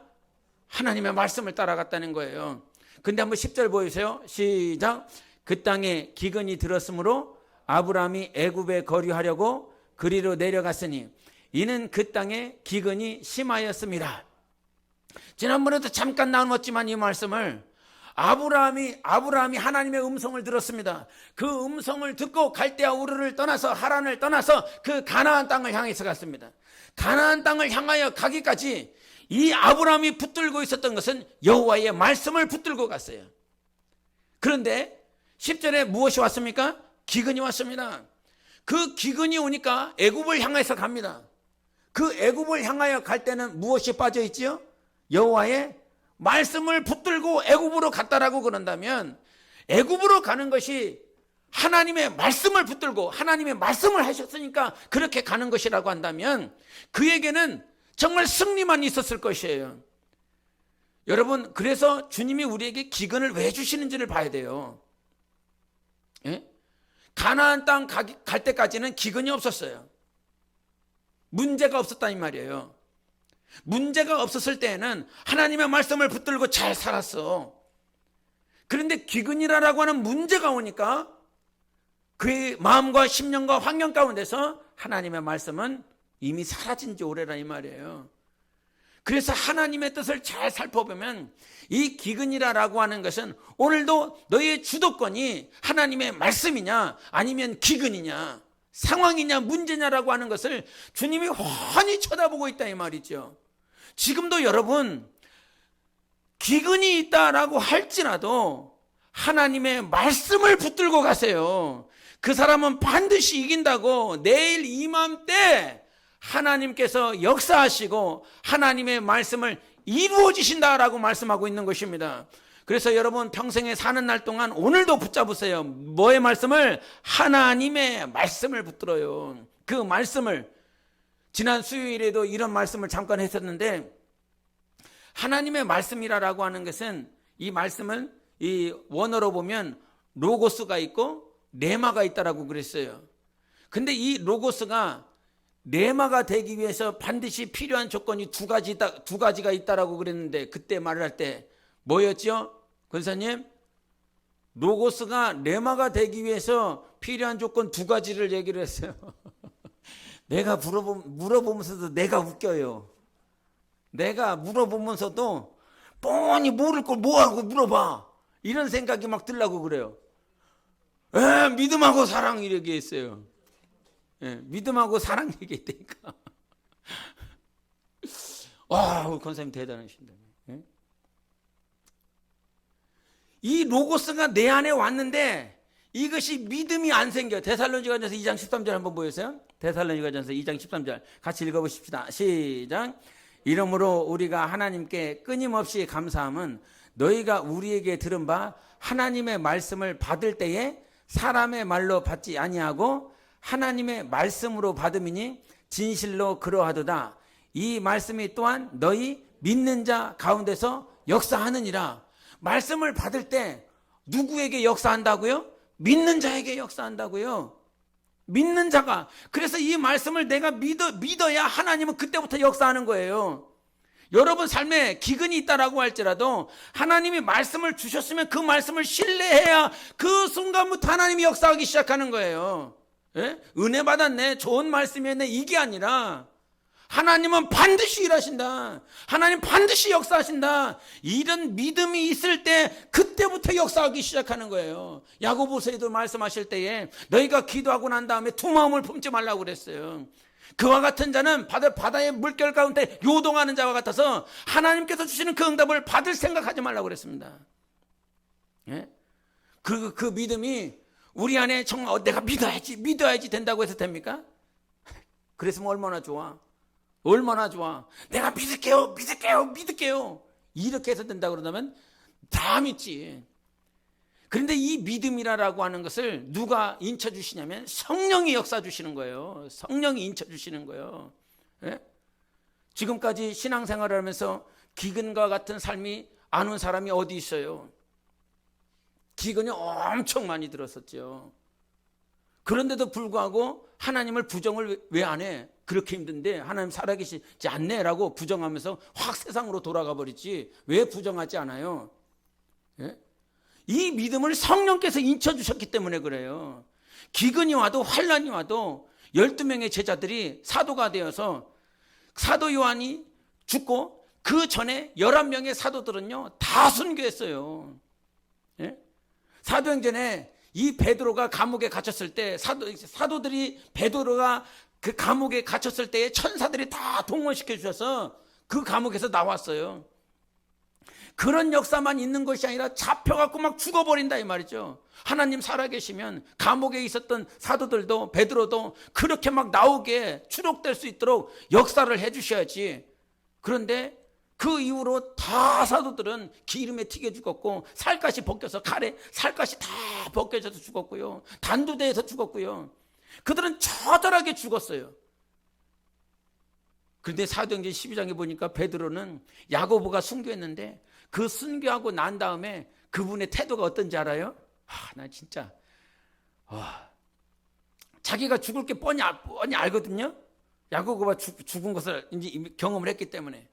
하나님의 말씀을 따라갔다는 거예요. 근데 한번 10절 보여주세요. 시작. 그 땅에 기근이 들었으므로 아브람이 애굽에 거류하려고 그리로 내려갔으니 이는 그 땅에 기근이 심하였습니다. 지난번에도 잠깐 나눴지만 이 말씀을 아브라함이 하나님의 음성을 들었습니다. 그 음성을 듣고 갈대아 우르를 떠나서 하란을 떠나서 그 가나안 땅을 향해서 갔습니다. 가나안 땅을 향하여 가기까지 이 아브라함이 붙들고 있었던 것은 여호와의 말씀을 붙들고 갔어요. 그런데 10절에 무엇이 왔습니까? 기근이 왔습니다. 그 기근이 오니까 애굽을 향해서 갑니다. 그 애굽을 향하여 갈 때는 무엇이 빠져 있지요? 여호와의 말씀을 붙들고 애굽으로 갔다라고 그런다면 애굽으로 가는 것이 하나님의 말씀을 붙들고 하나님의 말씀을 하셨으니까 그렇게 가는 것이라고 한다면 그에게는 정말 승리만 있었을 것이에요. 여러분, 그래서 주님이 우리에게 기근을 왜 주시는지를 봐야 돼요. 예? 가나안 땅 갈 때까지는 기근이 없었어요. 문제가 없었다 이 말이에요. 문제가 없었을 때에는 하나님의 말씀을 붙들고 잘 살았어. 그런데 기근이라고 하는 문제가 오니까 그의 마음과 심령과 환경 가운데서 하나님의 말씀은 이미 사라진 지 오래라 이 말이에요. 그래서 하나님의 뜻을 잘 살펴보면 이 기근이라고 하는 것은 오늘도 너의 주도권이 하나님의 말씀이냐 아니면 기근이냐 상황이냐 문제냐라고 하는 것을 주님이 훤히 쳐다보고 있다 이 말이죠. 지금도 여러분 기근이 있다라고 할지라도 하나님의 말씀을 붙들고 가세요. 그 사람은 반드시 이긴다고. 내일 이맘때 하나님께서 역사하시고 하나님의 말씀을 이루어 주신다라고 말씀하고 있는 것입니다. 그래서 여러분 평생에 사는 날 동안 오늘도 붙잡으세요. 뭐의 말씀을? 하나님의 말씀을 붙들어요. 그 말씀을 지난 수요일에도 이런 말씀을 잠깐 했었는데 하나님의 말씀이라고 하는 것은 이 말씀은 이 원어로 보면 로고스가 있고 레마가 있다라고 그랬어요. 근데 이 로고스가 레마가 되기 위해서 반드시 필요한 조건이 두 가지가 있다라고 그랬는데 그때 말을 할 때 뭐였죠? 권사님? 로고스가 레마가 되기 위해서 필요한 조건 두 가지를 얘기를 했어요. 내가 물어보면서도 내가 웃겨요. 내가 물어보면서도 뻔히 모를 걸 뭐하고 물어봐. 이런 생각이 막 들려고 그래요. 믿음하고 사랑 이렇게 했어요. 믿음하고 사랑 얘기했다니까. 우리 권사님 대단하신다. 이 로고스가 내 안에 왔는데 이것이 믿음이 안 생겨. 데살로니가전서 2장 13절 한번 보여주세요. 데살로니가전서 2장 13절 같이 읽어보십시다. 시작. 이러므로 우리가 하나님께 끊임없이 감사함은 너희가 우리에게 들은 바 하나님의 말씀을 받을 때에 사람의 말로 받지 아니하고 하나님의 말씀으로 받음이니 진실로 그러하도다. 이 말씀이 또한 너희 믿는 자 가운데서 역사하느니라. 말씀을 받을 때 누구에게 역사한다고요? 믿는 자에게 역사한다고요. 믿는 자가. 그래서 이 말씀을 내가 믿어야 하나님은 그때부터 역사하는 거예요. 여러분 삶에 기근이 있다라고 할지라도 하나님이 말씀을 주셨으면 그 말씀을 신뢰해야 그 순간부터 하나님이 역사하기 시작하는 거예요. 예? 은혜 받았네, 좋은 말씀이었네, 이게 아니라 하나님은 반드시 일하신다. 하나님 반드시 역사하신다. 이런 믿음이 있을 때 그때부터 역사하기 시작하는 거예요. 야고보서에도 말씀하실 때에 너희가 기도하고 난 다음에 두 마음을 품지 말라고 그랬어요. 그와 같은 자는 바다의 물결 가운데 요동하는 자와 같아서 하나님께서 주시는 그 응답을 받을 생각하지 말라고 그랬습니다. 예? 그 믿음이 우리 안에 정말 내가 믿어야지 된다고 해서 됩니까? 그랬으면 얼마나 좋아. 얼마나 좋아. 내가 믿을게요, 믿을게요, 믿을게요. 이렇게 해서 된다 그러면 다 믿지. 그런데 이 믿음이라고 하는 것을 누가 인쳐 주시냐면 성령이 역사 주시는 거예요. 성령이 인쳐 주시는 거예요. 예? 지금까지 신앙생활을 하면서 기근과 같은 삶이 안 온 사람이 어디 있어요? 기근이 엄청 많이 들었었죠. 그런데도 불구하고 하나님을 부정을 왜 안 해? 그렇게 힘든데 하나님 살아계시지 않네 라고 부정하면서 확 세상으로 돌아가 버리지 왜 부정하지 않아요? 예? 이 믿음을 성령께서 인쳐주셨기 때문에 그래요. 기근이 와도 환란이 와도 12명의 제자들이 사도가 되어서 사도 요한이 죽고 그 전에 11명의 사도들은요 다 순교했어요. 예? 사도행전에 이 베드로가 감옥에 갇혔을 때 사도들이 베드로가 그 감옥에 갇혔을 때에 천사들이 다 동원시켜 주셔서 그 감옥에서 나왔어요. 그런 역사만 있는 것이 아니라 잡혀갖고 막 죽어버린다 이 말이죠. 하나님 살아계시면 감옥에 있었던 사도들도 베드로도 그렇게 막 나오게 추록될 수 있도록 역사를 해주셔야지. 그런데 그 이후로 다 사도들은 기름에 튀겨 죽었고 살갗이 벗겨서 칼에 살갗이 다 벗겨져서 죽었고요. 단두대에서 죽었고요. 그들은 처절하게 죽었어요. 그런데 사도행전 12장에 보니까 베드로는 야고보가 순교했는데 그 순교하고 난 다음에 그분의 태도가 어떤지 알아요? 나 진짜 자기가 죽을 게 뻔히 알거든요. 야고보가 죽은 것을 이제 경험을 했기 때문에.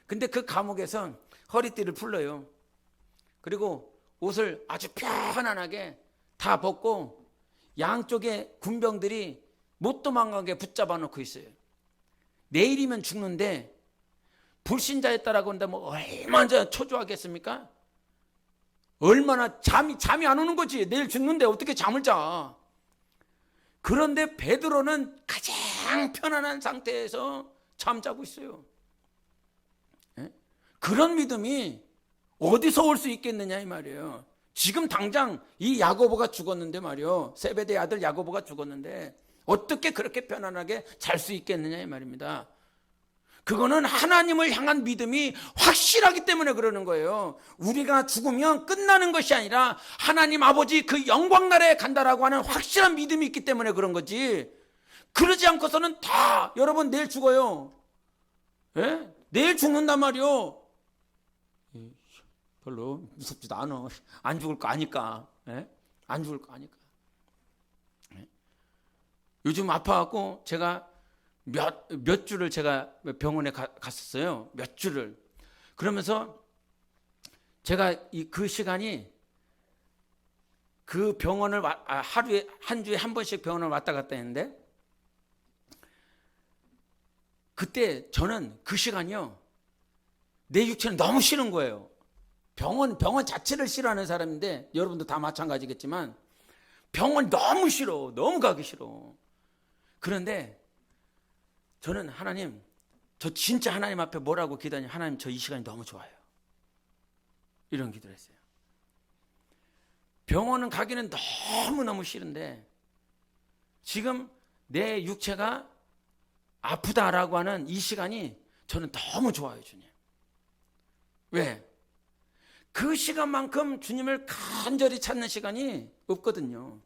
근데 그 감옥에서 허리띠를 풀러요. 그리고 옷을 아주 편안하게 다 벗고 양쪽에 군병들이 못 도망가게 붙잡아 놓고 있어요. 내일이면 죽는데 불신자였다라고 한다면 얼마나 초조하겠습니까? 얼마나 잠이 안 오는 거지. 내일 죽는데 어떻게 잠을 자. 그런데 베드로는 가장 편안한 상태에서 잠자고 있어요. 예? 그런 믿음이 어디서 올 수 있겠느냐 이 말이에요. 지금 당장 이 야고보가 죽었는데 말이요. 세베대의 아들 야고보가 죽었는데 어떻게 그렇게 편안하게 잘 수 있겠느냐 이 말입니다. 그거는 하나님을 향한 믿음이 확실하기 때문에 그러는 거예요. 우리가 죽으면 끝나는 것이 아니라 하나님 아버지 그 영광나라에 간다라고 하는 확실한 믿음이 있기 때문에 그런 거지. 그러지 않고서는 다 여러분 내일 죽어요. 예? 내일 죽는단 말이요. 별로 무섭지도 않아. 안 죽을 거 아니까. 예? 안 죽을 거 아니까. 예? 요즘 아파갖고 제가 몇 주를 제가 병원에 갔었어요. 몇 주를. 그러면서 제가 그 시간이 그 병원을 하루에 한 주에 한 번씩 병원을 왔다 갔다 했는데 그때 저는 그 시간이요. 내 육체는 너무 싫은 거예요. 병원 자체를 싫어하는 사람인데 여러분도 다 마찬가지겠지만 병원 너무 싫어. 너무 가기 싫어. 그런데 저는 하나님, 저 진짜 하나님 앞에 뭐라고 기도하냐. 하나님 저 이 시간이 너무 좋아요. 이런 기도를 했어요. 병원은 가기는 너무너무 싫은데 지금 내 육체가 아프다라고 하는 이 시간이 저는 너무 좋아요, 주님. 왜? 그 시간만큼 주님을 간절히 찾는 시간이 없거든요.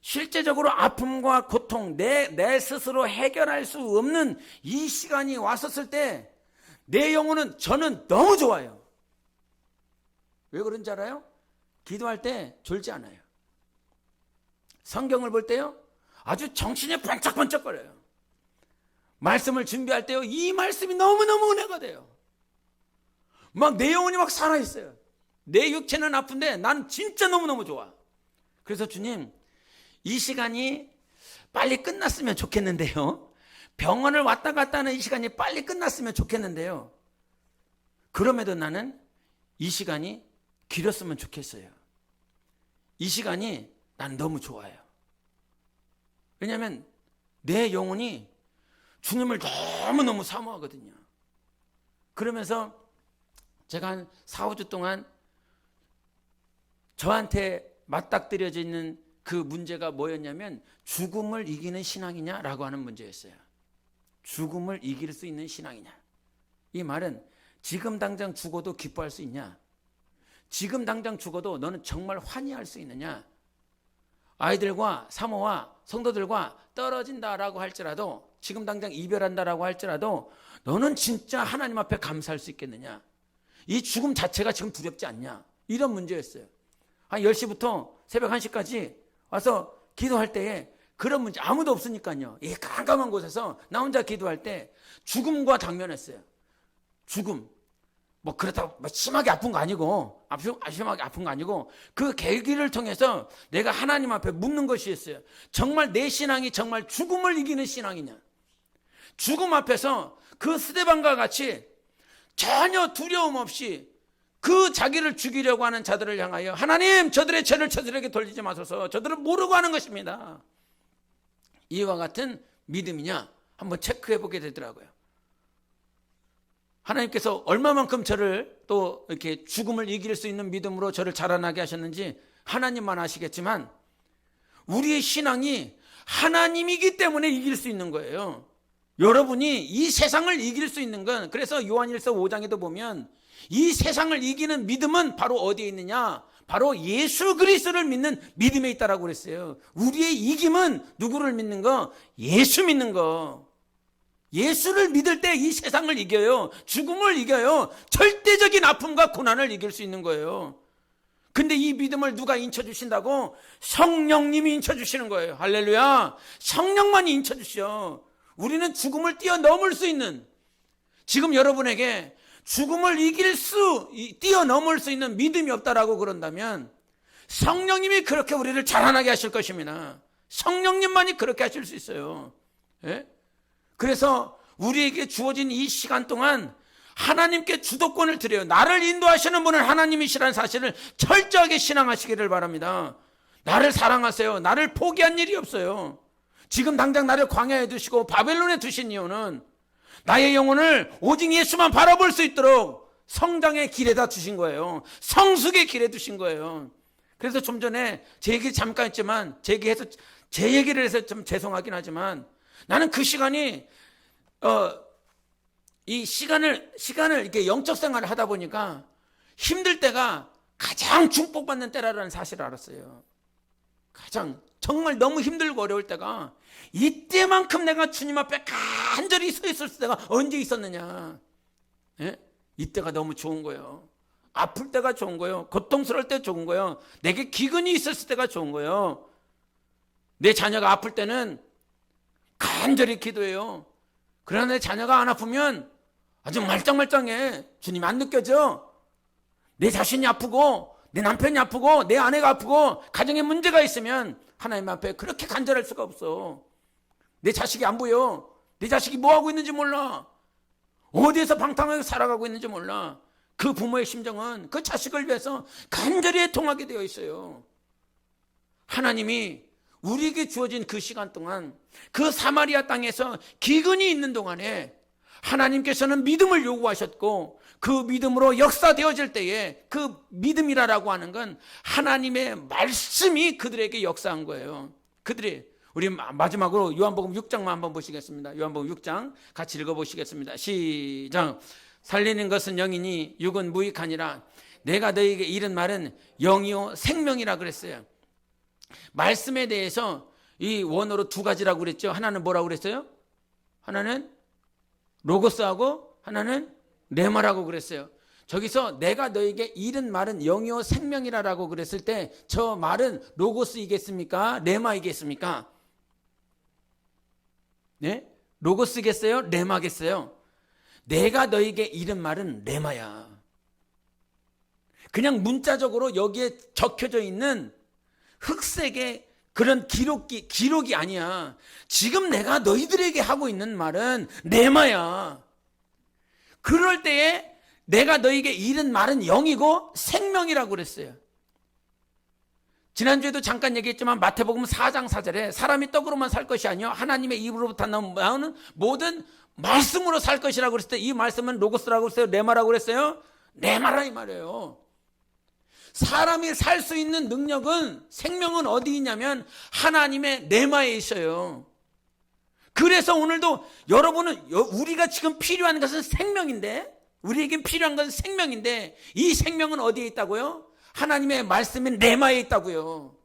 실제적으로 아픔과 고통, 내 스스로 해결할 수 없는 이 시간이 왔었을 때 내 영혼은 저는 너무 좋아요. 왜 그런지 알아요? 기도할 때 졸지 않아요. 성경을 볼 때요 아주 정신이 번쩍번쩍거려요. 말씀을 준비할 때요 이 말씀이 너무너무 은혜가 돼요. 막 내 영혼이 막 살아있어요. 내 육체는 아픈데 난 진짜 너무너무 좋아. 그래서 주님 이 시간이 빨리 끝났으면 좋겠는데요. 병원을 왔다 갔다 하는 이 시간이 빨리 끝났으면 좋겠는데요. 그럼에도 나는 이 시간이 길었으면 좋겠어요. 이 시간이 난 너무 좋아요. 왜냐하면 내 영혼이 주님을 너무너무 사모하거든요. 그러면서 제가 한 4, 5주 동안 저한테 맞닥뜨려져 있는 그 문제가 뭐였냐면 죽음을 이기는 신앙이냐라고 하는 문제였어요. 죽음을 이길 수 있는 신앙이냐? 이 말은 지금 당장 죽어도 기뻐할 수 있냐? 지금 당장 죽어도 너는 정말 환희할 수 있느냐? 아이들과 사모와 성도들과 떨어진다라고 할지라도, 지금 당장 이별한다라고 할지라도 너는 진짜 하나님 앞에 감사할 수 있겠느냐? 이 죽음 자체가 지금 두렵지 않냐? 이런 문제였어요. 한 10시부터 새벽 1시까지 와서 기도할 때에 그런 문제 아무도 없으니까요. 이 깜깜한 곳에서 나 혼자 기도할 때 죽음과 당면했어요. 죽음. 뭐 그렇다고 뭐 심하게 아픈 거 아니고, 심하게 아픈 거 아니고, 그 계기를 통해서 내가 하나님 앞에 묻는 것이었어요. 정말 내 신앙이 정말 죽음을 이기는 신앙이냐? 죽음 앞에서 그 스데반과 같이 전혀 두려움 없이 그 자기를 죽이려고 하는 자들을 향하여 하나님, 저들의 죄를 저들에게 돌리지 마소서. 저들은 모르고 하는 것입니다. 이와 같은 믿음이냐? 한번 체크해 보게 되더라고요. 하나님께서 얼마만큼 저를 또 이렇게 죽음을 이길 수 있는 믿음으로 저를 자라나게 하셨는지 하나님만 아시겠지만, 우리의 신앙이 하나님이기 때문에 이길 수 있는 거예요. 여러분이 이 세상을 이길 수 있는 건, 그래서 요한일서 5장에도 보면 이 세상을 이기는 믿음은 바로 어디에 있느냐? 바로 예수 그리스도를 믿는 믿음에 있다라고 그랬어요. 우리의 이김은 누구를 믿는 거? 예수 믿는 거. 예수를 믿을 때 이 세상을 이겨요. 죽음을 이겨요. 절대적인 아픔과 고난을 이길 수 있는 거예요. 근데 이 믿음을 누가 인쳐주신다고? 성령님이 인쳐주시는 거예요. 할렐루야. 성령만이 인쳐주셔. 우리는 죽음을 뛰어넘을 수 있는, 지금 여러분에게 죽음을 뛰어넘을 수 있는 믿음이 없다라고 그런다면 성령님이 그렇게 우리를 자라나게 하실 것입니다. 성령님만이 그렇게 하실 수 있어요. 예? 그래서 우리에게 주어진 이 시간 동안 하나님께 주도권을 드려요. 나를 인도하시는 분은 하나님이시라는 사실을 철저하게 신앙하시기를 바랍니다. 나를 사랑하세요. 나를 포기한 일이 없어요. 지금 당장 나를 광야에 두시고 바벨론에 두신 이유는 나의 영혼을 오직 예수만 바라볼 수 있도록 성장의 길에다 두신 거예요. 성숙의 길에 두신 거예요. 그래서 좀 전에 제 얘기 잠깐 했지만, 제 얘기를 해서 좀 죄송하긴 하지만, 나는 그 시간이 이 시간을 이렇게 영적 생활을 하다 보니까 힘들 때가 가장 축복받는 때라는 사실을 알았어요. 가장 정말 너무 힘들고 어려울 때가, 이때만큼 내가 주님 앞에 간절히 서 있을 때가 언제 있었느냐. 예? 이때가 너무 좋은 거예요. 아플 때가 좋은 거예요. 고통스러울 때 좋은 거예요. 내게 기근이 있었을 때가 좋은 거예요. 내 자녀가 아플 때는 간절히 기도해요. 그러나 내 자녀가 안 아프면 아주 말짱말짱해. 주님 안 느껴져. 내 자신이 아프고 내 남편이 아프고 내 아내가 아프고 가정에 문제가 있으면 하나님 앞에 그렇게 간절할 수가 없어. 내 자식이 안 보여. 내 자식이 뭐 하고 있는지 몰라. 어디에서 방탕하게 살아가고 있는지 몰라. 그 부모의 심정은 그 자식을 위해서 간절히 애통하게 되어 있어요. 하나님이 우리에게 주어진 그 시간 동안, 그 사마리아 땅에서 기근이 있는 동안에 하나님께서는 믿음을 요구하셨고, 그 믿음으로 역사되어질 때에 그 믿음이라고 하는 건 하나님의 말씀이 그들에게 역사한 거예요. 우리 마지막으로 요한복음 6장만 한번 보시겠습니다. 요한복음 6장 같이 읽어보시겠습니다. 시작. 살리는 것은 영이니 육은 무익하니라. 내가 너희에게 이른 말은 영이요 생명이라 그랬어요. 말씀에 대해서 이 원어로 두 가지라고 그랬죠. 하나는 뭐라고 그랬어요? 하나는 로고스하고 하나는 레마라고 그랬어요. 저기서 내가 너에게 이른 말은 영이요 생명이라고 그랬을 때 저 말은 로고스이겠습니까? 레마이겠습니까? 네? 로고스겠어요? 레마겠어요? 내가 너에게 이른 말은 레마야. 그냥 문자적으로 여기에 적혀져 있는 흑색의 그런 기록이 아니야. 지금 내가 너희들에게 하고 있는 말은 레마야. 그럴 때에 내가 너희에게 이른 말은 영이고 생명이라고 그랬어요. 지난주에도 잠깐 얘기했지만 마태복음 4장 4절에 사람이 떡으로만 살 것이 아니요 하나님의 입으로부터 나오는 모든 말씀으로 살 것이라고 그랬을 때 이 말씀은 로고스라고 그랬어요? 레마라고 그랬어요? 레마라 이 말이에요. 사람이 살 수 있는 능력은, 생명은 어디 있냐면 하나님의 레마에 있어요. 그래서 오늘도 여러분은 우리가 지금 필요한 것은 생명인데, 우리에겐 필요한 것은 생명인데, 이 생명은 어디에 있다고요? 하나님의 말씀인 레마에 있다고요.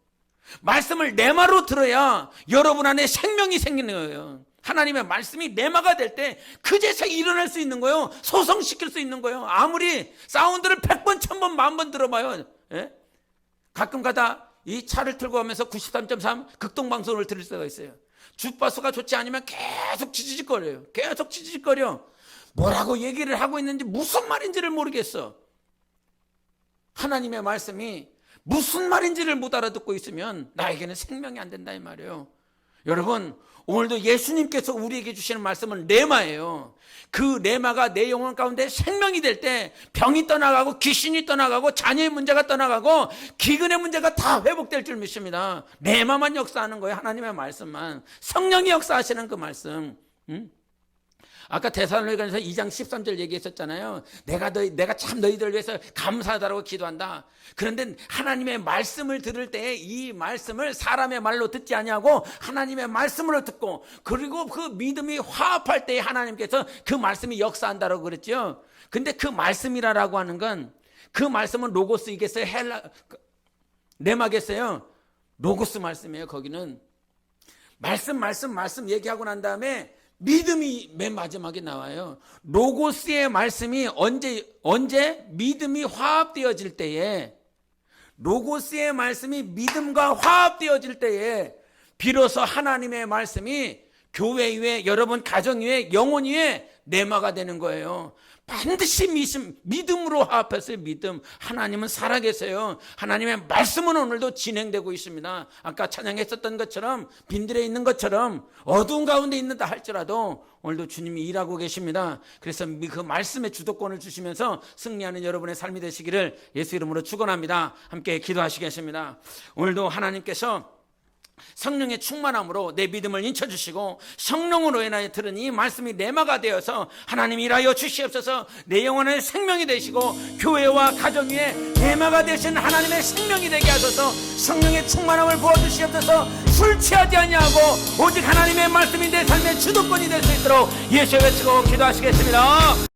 말씀을 레마로 들어야 여러분 안에 생명이 생기는 거예요. 하나님의 말씀이 레마가 될 때 그제서 일어날 수 있는 거예요. 소성시킬 수 있는 거예요. 아무리 사운드를 100번, 1000번, 10,000번 들어봐요. 예? 가끔 가다 이 차를 틀고 가면서 93.3 극동방송을 들을 때가 있어요. 주파수가 좋지 않으면 계속 지지직거려요. 계속 지지직거려. 뭐라고 얘기를 하고 있는지 무슨 말인지를 모르겠어. 하나님의 말씀이 무슨 말인지를 못 알아듣고 있으면 나에게는 생명이 안 된다 이 말이에요. 여러분, 오늘도 예수님께서 우리에게 주시는 말씀은 레마예요. 그 레마가 내 영혼 가운데 생명이 될 때 병이 떠나가고 귀신이 떠나가고 자녀의 문제가 떠나가고 기근의 문제가 다 회복될 줄 믿습니다. 레마만 역사하는 거예요. 하나님의 말씀만. 성령이 역사하시는 그 말씀. 아까 데살로니가서 2장 13절 얘기했었잖아요. 내가 참 너희들을 위해서 감사하다라고 기도한다. 그런데 하나님의 말씀을 들을 때 이 말씀을 사람의 말로 듣지 아니하고 하나님의 말씀으로 듣고, 그리고 그 믿음이 화합할 때 하나님께서 그 말씀이 역사한다라고 그랬죠. 근데 그 말씀이라고 하는 건, 그 말씀은 로고스이겠어요? 레마겠어요? 로고스 말씀이에요. 거기는 말씀 얘기하고 난 다음에 믿음이 맨 마지막에 나와요. 로고스의 말씀이 언제 믿음이 화합되어질 때에, 로고스의 말씀이 믿음과 화합되어질 때에 비로소 하나님의 말씀이 교회 위에, 여러분 가정 위에, 영혼 위에 내마가 되는 거예요. 반드시 믿음으로 화합했어요. 믿음. 하나님은 살아계세요. 하나님의 말씀은 오늘도 진행되고 있습니다. 아까 찬양했었던 것처럼, 빈들에 있는 것처럼 어두운 가운데 있는다 할지라도 오늘도 주님이 일하고 계십니다. 그래서 그 말씀의 주도권을 주시면서 승리하는 여러분의 삶이 되시기를 예수 이름으로 축원합니다. 함께 기도하시겠습니다. 오늘도 하나님께서 성령의 충만함으로 내 믿음을 인쳐주시고, 성령으로 인하여 들은 이 말씀이 레마가 되어서 하나님 일하여 주시옵소서. 내 영혼의 생명이 되시고 교회와 가정 위에 레마가 되신 하나님의 생명이 되게 하소서. 성령의 충만함을 부어주시옵소서. 술 취하지 아니하고 오직 하나님의 말씀이 내 삶의 주도권이 될 수 있도록 예수의 외치고 기도하시겠습니다.